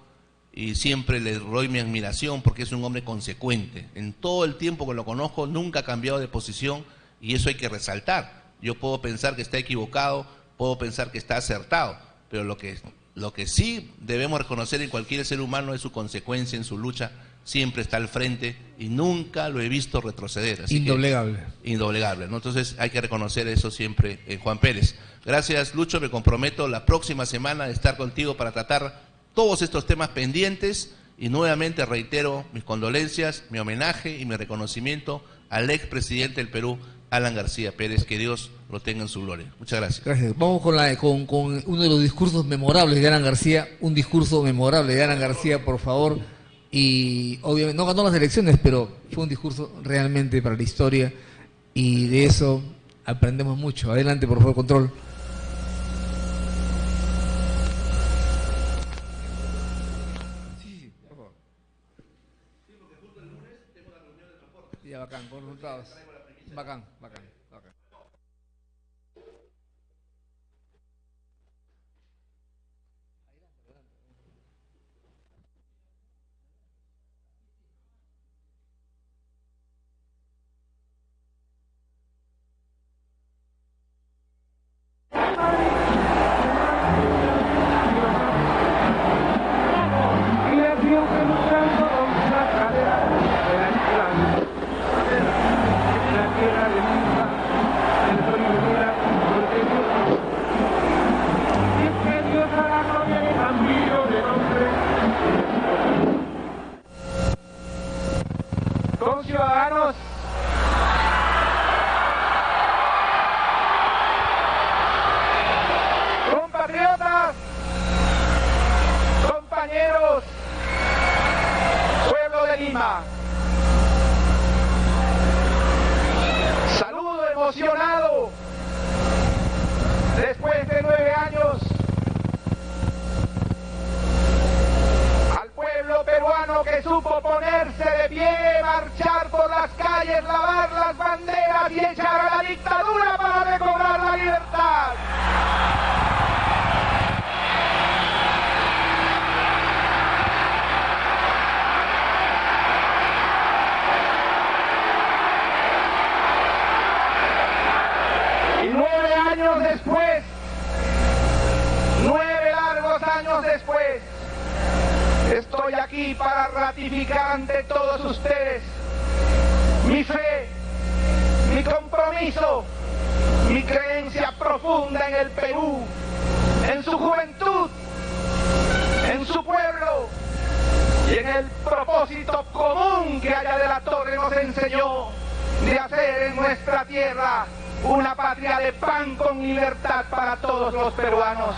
y siempre le doy mi admiración porque es un hombre consecuente. En todo el tiempo que lo conozco nunca ha cambiado de posición y eso hay que resaltar. Yo puedo pensar que está equivocado, puedo pensar que está acertado, pero lo que sí debemos reconocer en cualquier ser humano es su consecuencia en su lucha. Siempre está al frente y nunca lo he visto retroceder. Así indoblegable. Indoblegable, ¿no? Entonces hay que reconocer eso siempre en Juan Pérez. Gracias, Lucho, me comprometo la próxima semana a estar contigo para tratar todos estos temas pendientes y nuevamente reitero mis condolencias, mi homenaje y mi reconocimiento al expresidente del Perú, Alan García Pérez, que Dios lo tenga en su gloria. Muchas gracias. Gracias. Vamos con uno de los discursos memorables de Alan García, un discurso memorable de Alan García, por favor. Y obviamente no ganó las elecciones, pero fue un discurso realmente para la historia y de eso aprendemos mucho. Adelante, por favor, control. Sí, por favor. Sí, porque justo el lunes tengo la reunión de transporte. Ya, bacán, con resultados. Bacán. Ciudadanos, compatriotas, compañeros, pueblo de Lima, saludo emocionado después de 9 años al pueblo peruano que supo ponerse de pie, marchar por las calles, lavar las banderas y echar a la dictadura para recobrar la libertad. Y 9 años después, 9 largos años después, estoy aquí para ratificar ante todos ustedes mi fe, mi compromiso, mi creencia profunda en el Perú, en su juventud, en su pueblo y en el propósito común que Aya de la Torre nos enseñó de hacer en nuestra tierra una patria de pan con libertad para todos los peruanos.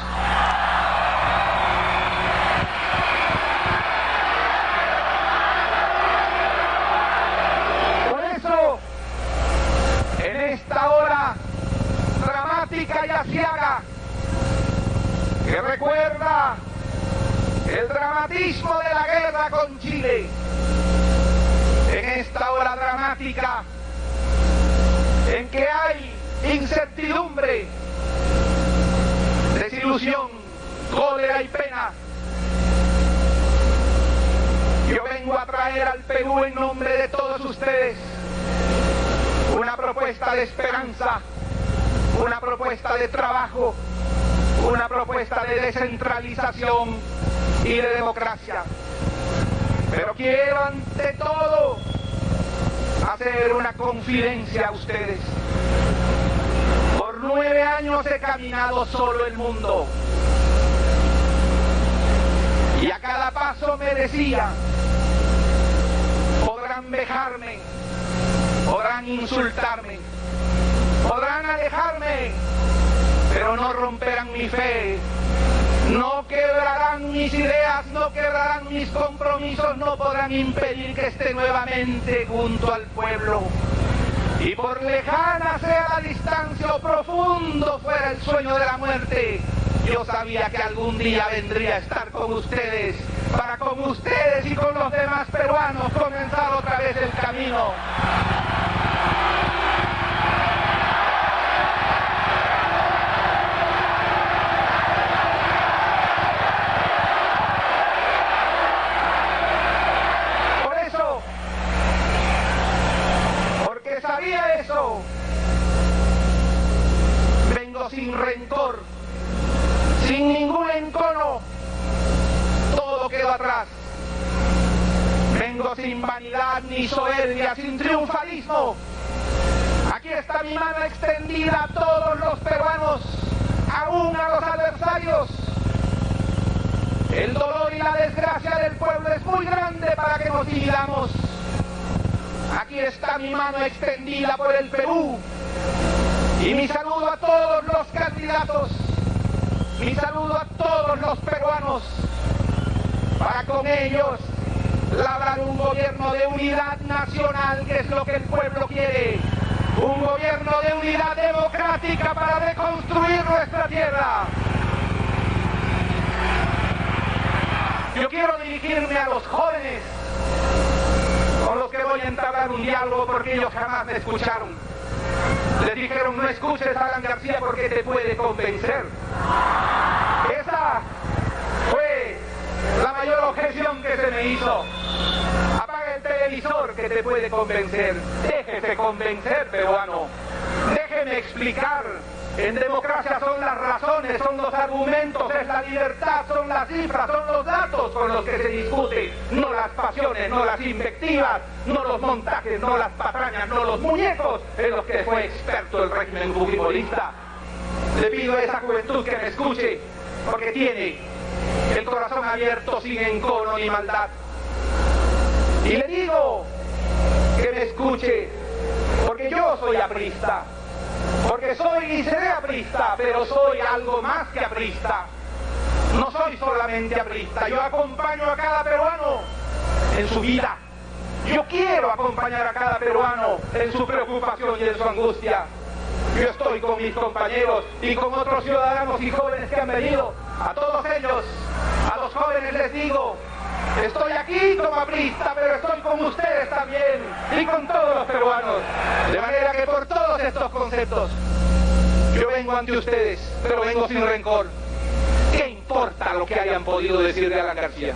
Esta hora dramática y aciaga que recuerda el dramatismo de la guerra con Chile, en esta hora dramática en que hay incertidumbre, desilusión, cólera y pena, yo vengo a traer al Perú en nombre de todos ustedes una propuesta de esperanza, una propuesta de trabajo, una propuesta de descentralización y de democracia. Pero quiero ante todo hacer una confidencia a ustedes. Por 9 años he caminado solo el mundo y a cada paso me decía, podrán vejarme, podrán insultarme, Podrán alejarme, pero no romperán mi fe. No quebrarán mis ideas, no quebrarán mis compromisos, no podrán impedir que esté nuevamente junto al pueblo. Y por lejana sea la distancia o profundo fuera el sueño de la muerte, yo sabía que algún día vendría a estar con ustedes, para con ustedes y con los demás peruanos comenzar otra vez el camino. Sabía eso. Vengo sin rencor, sin ningún encono. Todo quedó atrás. Vengo sin vanidad ni soberbia, sin triunfalismo. Aquí está mi mano extendida a todos los peruanos, aún a los adversarios. El dolor y la desgracia del pueblo es muy grande para que nos dividamos. Aquí está mi mano extendida por el Perú. Y mi saludo a todos los candidatos. Mi saludo a todos los peruanos. Para con ellos labrar un gobierno de unidad nacional, que es lo que el pueblo quiere. Un gobierno de unidad democrática para reconstruir nuestra tierra. Yo quiero dirigirme a los jóvenes, con los que voy a entablar un diálogo, porque ellos jamás me escucharon. Les dijeron: no escuches a Alan García porque te puede convencer. Esa fue la mayor objeción que se me hizo. Apaga el televisor que te puede convencer. Déjese convencer, peruano. Déjeme explicar. En democracia son las razones, son los argumentos, es la libertad, son las cifras, son los datos con los que se discute, no las pasiones, no las invectivas, no los montajes, no las patrañas, no los muñecos en los que fue experto el régimen fujimorista. Le pido a esa juventud que me escuche, porque tiene el corazón abierto, sin encono ni maldad. Y le digo que me escuche, porque yo soy aprista. Porque soy y seré aprista, pero soy algo más que aprista. No soy solamente aprista, yo acompaño a cada peruano en su vida. Yo quiero acompañar a cada peruano en su preocupación y en su angustia. Yo estoy con mis compañeros y con otros ciudadanos y jóvenes que han venido. A todos ellos, a los jóvenes les digo: estoy aquí como aprista, pero estoy con ustedes también y con todos los peruanos. De manera que por todos estos conceptos, yo vengo ante ustedes, pero vengo sin rencor. ¿Qué importa lo que hayan podido decir de Alan García?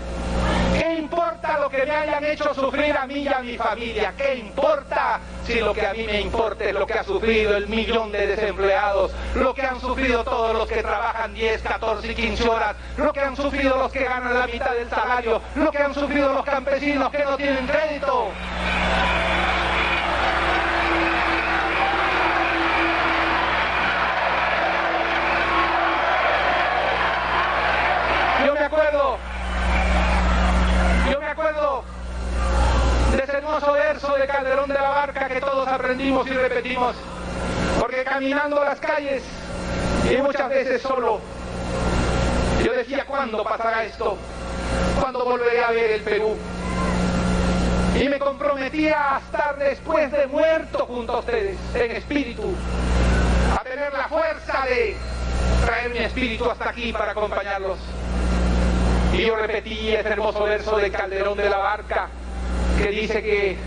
¿Qué importa lo que me hayan hecho sufrir a mí y a mi familia? ¿Qué importa si lo que a mí me importa es lo que ha sufrido el 1.000.000 de desempleados, lo que han sufrido todos los que trabajan 10, 14 y 15 horas, lo que han sufrido los que ganan la mitad del salario, lo que han sufrido los campesinos que no tienen crédito? Yo me acuerdo de ese hermoso verso de Calderón de la Barca que todos aprendimos y repetimos, porque caminando las calles, y muchas veces solo, yo decía: ¿cuándo pasará esto? ¿Cuándo volveré a ver el Perú? Y me comprometía a estar después de muerto junto a ustedes, en espíritu, a tener la fuerza de traer mi espíritu hasta aquí para acompañarlos. Y yo repetí ese hermoso verso de Calderón de la Barca, que dice que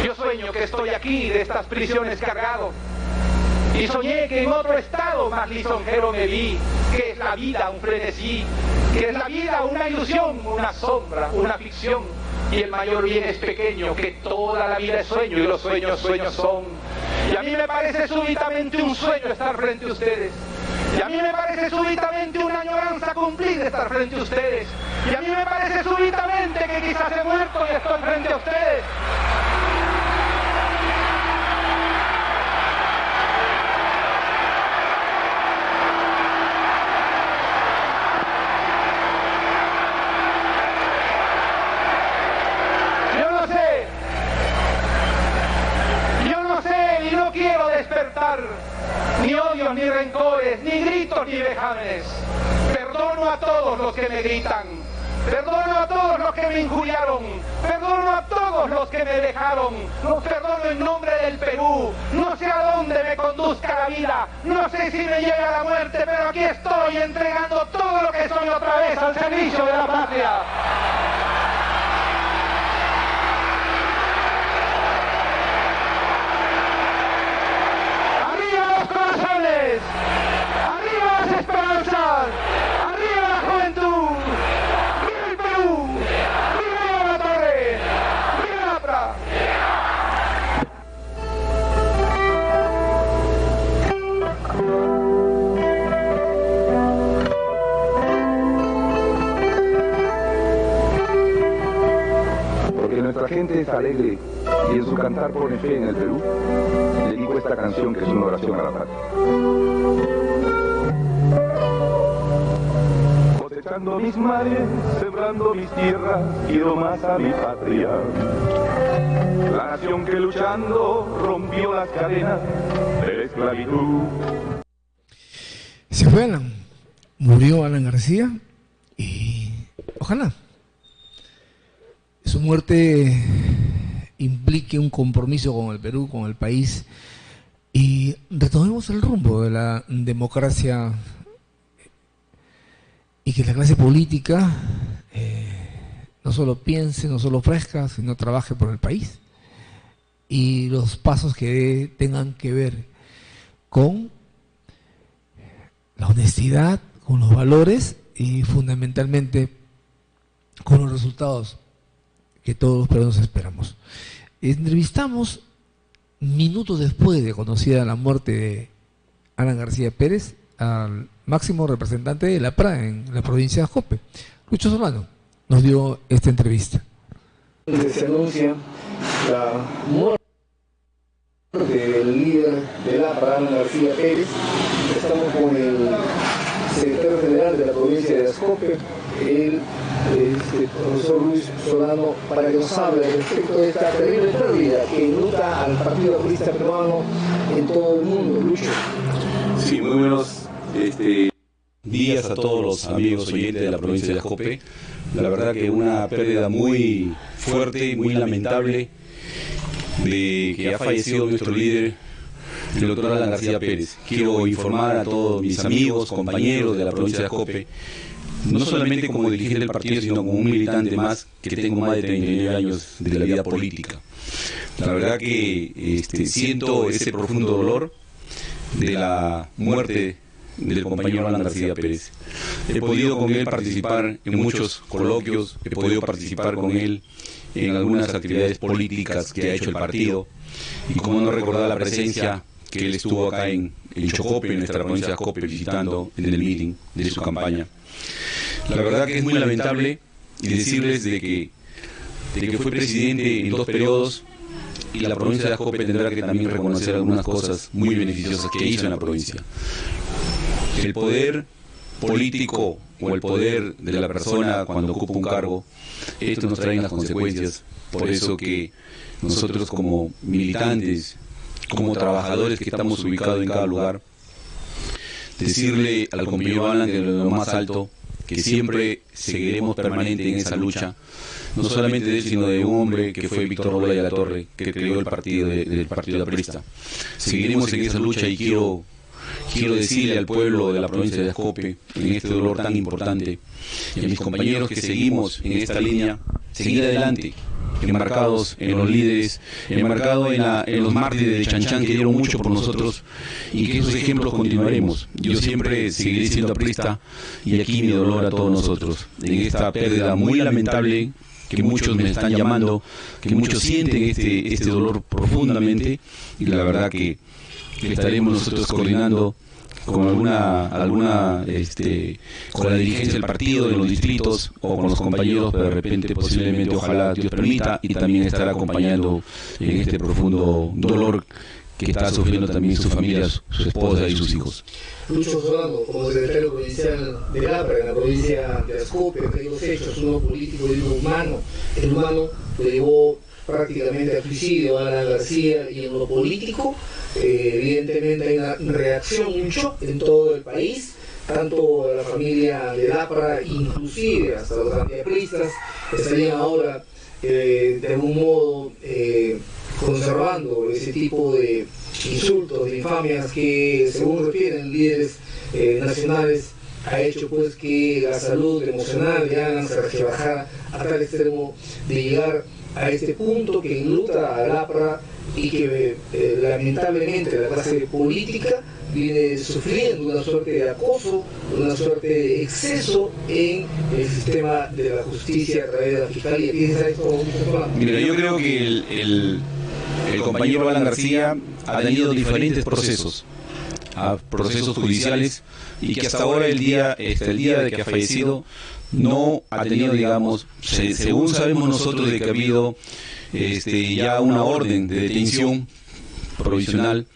yo sueño que estoy aquí de estas prisiones cargado, y soñé que en otro estado más lisonjero me vi, que es la vida un frenesí, que es la vida una ilusión, una sombra, una ficción, y el mayor bien es pequeño, que toda la vida es sueño y los sueños sueños son. Y a mí me parece súbitamente un sueño estar frente a ustedes. Y a mí me parece súbitamente una añoranza cumplida estar frente a ustedes. Y a mí me parece súbitamente que quizás he muerto y estoy frente a ustedes. Yo no sé y no aceptar ni odios, ni rencores, ni gritos, ni vejámenes. Perdono a todos los que me gritan. Perdono a todos los que me injuriaron. Perdono a todos los que me dejaron. Los perdono en nombre del Perú. No sé a dónde me conduzca la vida. No sé si me llega la muerte, pero aquí estoy entregando todo lo que soy otra vez al servicio de la patria. ¡Arriba los corazones! ¡Arriba las esperanzas! ¡Arriba la juventud! Porque nuestra gente es alegre y en su cantar pone fe en el Perú, dedico esta canción que es una oración a la patria. Cosechando mis mares, sembrando mis tierras, quiero más a mi patria. La nación que luchando rompió las cadenas de la esclavitud. Se fue Alan, murió Alan García y ojalá su muerte implique un compromiso con el Perú, con el país, y retomemos el rumbo de la democracia y que la clase política no solo piense, no solo ofrezca, sino trabaje por el país. Y los pasos que tengan que ver con la honestidad, con los valores y fundamentalmente con los resultados que todos los peruanos esperamos. Entrevistamos minutos después de conocida la muerte de Alan García Pérez al máximo representante de la PRA en la provincia de Jope. Lucho Solano nos dio esta entrevista. Se anuncia la muerte del líder de la PRA, Alan García Pérez. Estamos con el secretario general de la provincia de Ascope, el profesor Luis Solano, para que nos hable respecto de esta terrible pérdida que enluta al Partido Aprista Peruano en todo el mundo. Lucho. Sí, muy buenos días a todos los amigos oyentes de la provincia de Ascope. La verdad que una pérdida muy fuerte, muy lamentable, de que ha fallecido nuestro líder, el doctor Alan García Pérez. Quiero informar a todos mis amigos, compañeros de la provincia de Ascope, no solamente como dirigente del partido, sino como un militante más, que tengo más de 39 años de la vida política. La verdad que siento ese profundo dolor de la muerte del compañero Alan García Pérez. He podido con él participar en muchos coloquios, he podido participar con él en algunas actividades políticas que ha hecho el partido, y como no recordar la presencia que él estuvo acá en Chocope, en nuestra provincia de Ascope, visitando en el meeting de su campaña. La verdad que es muy lamentable y decirles de que fue presidente en 2 periodos, y la provincia de Ascope tendrá que también reconocer algunas cosas muy beneficiosas que hizo en la provincia. El poder político o el poder de la persona cuando ocupa un cargo, esto nos trae las consecuencias. Por eso que nosotros como militantes, como trabajadores que estamos ubicados en cada lugar, decirle al compañero Alan de lo más alto que siempre seguiremos permanente en esa lucha, no solamente de él, sino de un hombre que fue Víctor Robles de la Torre, que creó el partido del Partido Aprista. Seguiremos en esa lucha, y quiero decirle al pueblo de la provincia de Ascope, en este dolor tan importante, y a mis compañeros que seguimos en esta línea, seguir adelante, enmarcados en los líderes, enmarcados en los mártires de Chanchán que dieron mucho por nosotros, y que esos ejemplos continuaremos. Yo siempre seguiré siendo aprista, y aquí mi dolor a todos nosotros, en esta pérdida muy lamentable, que muchos me están llamando, que muchos sienten este dolor profundamente, y la verdad que estaremos nosotros coordinando con con la dirigencia del partido, de los distritos, o con los compañeros, pero de repente, posiblemente, ojalá Dios permita, y también estar acompañando en este profundo dolor que está sufriendo también su familia, su esposa y sus hijos. Lucho Solano, como secretario provincial de APRA en la provincia de Ascope, que hay 2 hechos, uno político y uno humano. El humano lo llevó prácticamente al suicidio de Alan García, y en lo político, evidentemente hay una reacción, un shock en todo el país, tanto la familia de Lapra, inclusive hasta los antiapristas, estarían ahora de algún modo conservando ese tipo de insultos, de infamias que, según refieren líderes nacionales, ha hecho pues que la salud emocional de Alan se rebajara a tal extremo de llegar a este punto que enluta a Lapra y que lamentablemente la clase política viene sufriendo una suerte de acoso, una suerte de exceso en el sistema de la justicia a través de la fiscalía. Mira, yo creo que el compañero Alan García ha tenido diferentes procesos judiciales, y que hasta ahora el día de que ha fallecido no ha tenido, digamos, según sabemos nosotros, de que ha habido ya una orden de detención provisional,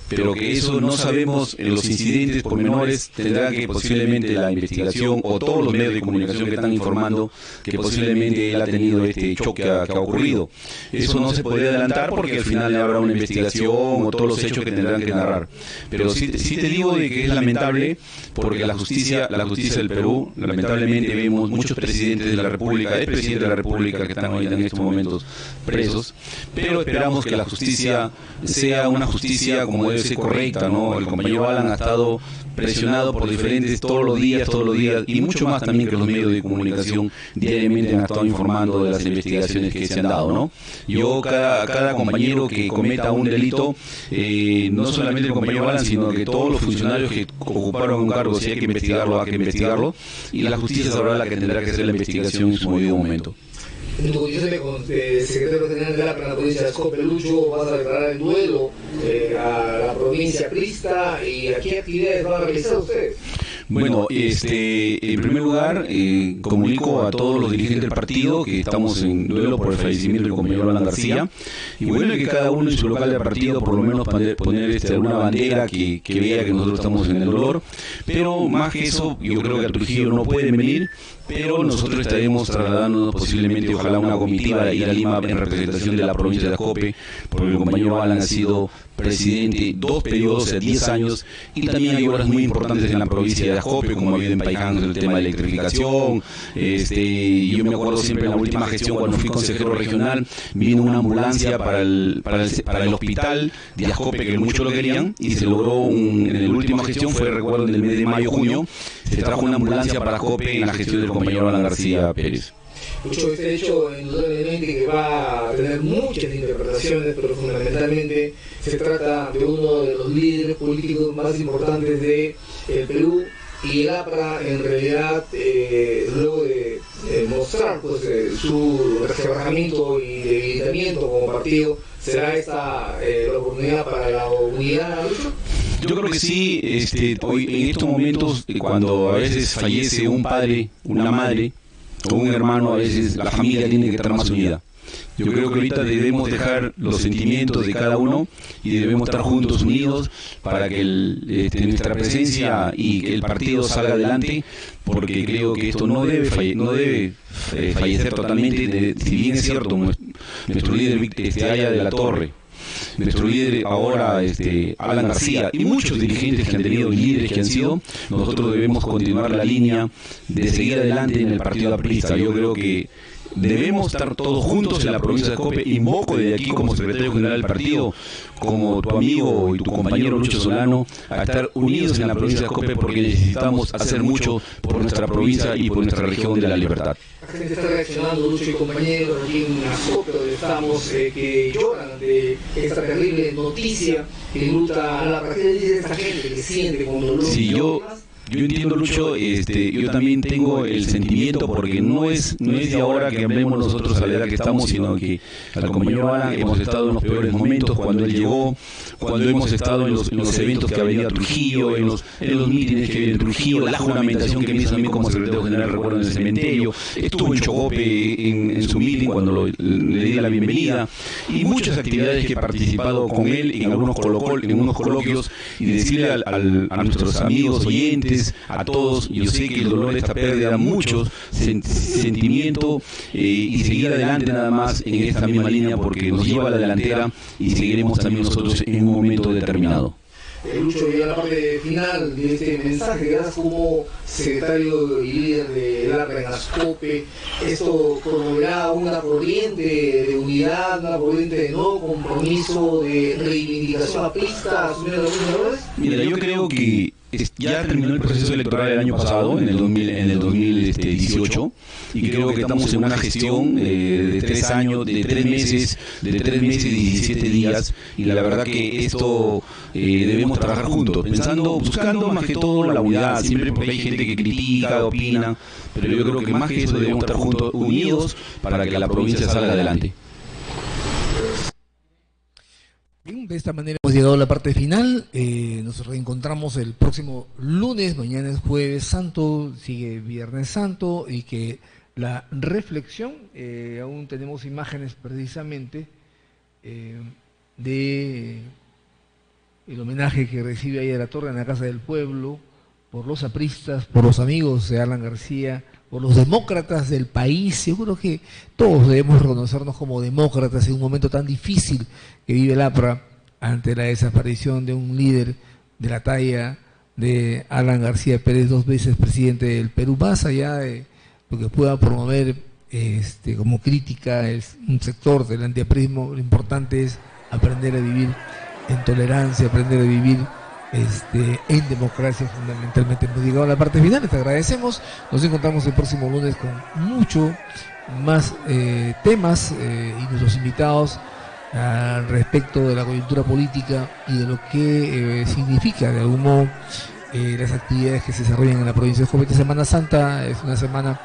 pero que eso no sabemos en los incidentes pormenores. Tendrá que posiblemente la investigación o todos los medios de comunicación que están informando que posiblemente él ha tenido este choque que ha ocurrido. Eso no se puede adelantar porque al final habrá una investigación o todos los hechos que tendrán que narrar. Pero sí te digo de que es lamentable, porque la justicia del Perú, lamentablemente vemos muchos presidentes de la República, expresidentes de la República que están ahorita en estos momentos presos, pero esperamos que la justicia sea una justicia como debe ser, correcta, ¿no? El compañero Alan ha estado presionado por diferentes todos los días, y mucho más también que los medios de comunicación diariamente han estado informando de las investigaciones que se han dado, ¿no? Yo, cada compañero que cometa un delito, no solamente el compañero Alan, sino que todos los funcionarios que ocuparon un cargo, si hay que investigarlo, hay que investigarlo, y la justicia sabrá la que tendrá que hacer la investigación en su debido momento. En tu condición con secretario general de la provincia de Ascope, Lucho, vas a declarar el duelo a la provincia aprista, y ¿a qué actividades van a realizar ustedes? Bueno, en primer lugar, comunico a todos los dirigentes del partido que estamos en duelo por el fallecimiento del compañero Alan García, y bueno, que cada uno en su local de partido por lo menos poner alguna bandera que vea que nosotros estamos en el dolor. Pero más que eso, yo creo que a Trujillo no pueden venir, pero nosotros estaremos trasladándonos posiblemente, ojalá, una comitiva a ir a Lima en representación de la provincia de Ascope, porque el compañero Alan ha sido presidente 2 periodos, o sea, 10 años, y también hay obras muy importantes en la provincia de Ascope, como ha habido en Paicán el tema de electrificación. Yo me acuerdo siempre en la última gestión, cuando fui consejero regional, vino una ambulancia para el hospital de Ascope, que muchos lo querían, y se logró, en la última gestión, fue, recuerdo, en el mes de mayo, junio, se trajo una ambulancia para Ascope en la gestión del compañero Alan García Pérez. Mucho este hecho, indudablemente, que va a tener muchas interpretaciones, pero fundamentalmente se trata de uno de los líderes políticos más importantes de el Perú, y el APRA, en realidad, luego de mostrar pues, su resquebrajamiento y debilitamiento como partido, ¿será esta la oportunidad para la unidad? Yo creo que sí. Hoy, en estos momentos, cuando a veces fallece un padre, una madre o un hermano, a veces la familia tiene que estar más unida. Yo creo que ahorita debemos dejar los sentimientos de cada uno y debemos estar juntos, unidos, para que nuestra presencia y que el partido salga adelante, porque creo que esto no debe fallecer totalmente. Si bien es cierto, nuestro líder Aya de la Torre, nuestro líder ahora Alan García, y muchos dirigentes que han tenido y líderes que han sido, nosotros debemos continuar la línea de seguir adelante en el partido aprista. Yo creo que debemos estar todos juntos en la provincia de Ascope. Invoco desde aquí, como secretario general del partido, como tu amigo y tu compañero Lucho Solano, a estar unidos en la provincia de Ascope, porque necesitamos hacer mucho por nuestra provincia y por nuestra región de la libertad. La gente está reaccionando, Lucho y compañeros, aquí en Ascope, donde estamos, que lloran de esta terrible noticia que luta a la partida de esta gente que siente con dolor. Sí, yo entiendo, Lucho. Yo también tengo el sentimiento, porque no es de ahora que hablemos nosotros a la edad que estamos, sino que al compañero Alan hemos estado en los peores momentos cuando él llegó, cuando hemos estado en los eventos que ha venido a Trujillo, en los mítines que viene en Trujillo, la juramentación que me hizo a mí como secretario general, recuerdo, en el cementerio, estuvo en Chocope en su meeting cuando le di la bienvenida, y muchas actividades que he participado con él en algunos coloquios, y decirle a nuestros amigos oyentes condolencias a todos. Yo sé que el dolor de esta pérdida da mucho sentimiento y seguir adelante nada más en esta misma línea, porque nos lleva a la delantera y seguiremos también nosotros en un momento determinado. Lucho, ya la parte final de este mensaje, que das como secretario y líder de APRA en Ascope, esto promoverá una corriente de unidad, una corriente de no compromiso, de reivindicación aprista, asumiendo los errores. Mira, yo creo que ya terminó el proceso electoral el año pasado, en el 2018, y creo que estamos en una gestión de 3 años, de 3 meses y 17 días, y la verdad que esto debemos trabajar juntos, buscando más que todo la unidad, siempre, porque hay gente que critica, opina, pero yo creo que más que eso debemos estar juntos, unidos, para que la provincia salga adelante. Bien, de esta manera hemos llegado a la parte final. Nos reencontramos el próximo lunes. Mañana es Jueves Santo, sigue Viernes Santo, y que la reflexión, aún tenemos imágenes precisamente de el homenaje que recibe ahí a la Torre en la Casa del Pueblo por los apristas, por los amigos de Alan García, por los demócratas del país. Seguro que todos debemos reconocernos como demócratas en un momento tan difícil que vive el APRA ante la desaparición de un líder de la talla de Alan García Pérez, 2 veces presidente del Perú. Más allá de lo que pueda promover como crítica es un sector del antiaprismo, lo importante es aprender a vivir en tolerancia, aprender a vivir en democracia fundamentalmente. Hemos llegado a la parte final, te agradecemos. Nos encontramos el próximo lunes con mucho más temas y nuestros invitados al respecto de la coyuntura política y de lo que significa de algún modo las actividades que se desarrollan en la provincia de Jujuy. Semana Santa es una semana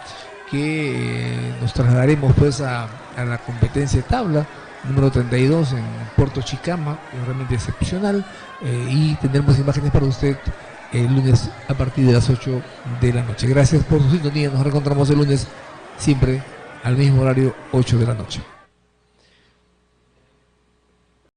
que nos trasladaremos pues a la competencia de tabla número 32 en Puerto Chicama, realmente excepcional, y tendremos imágenes para usted el lunes a partir de las 8 de la noche. Gracias por su sintonía, nos reencontramos el lunes siempre al mismo horario, 8 de la noche.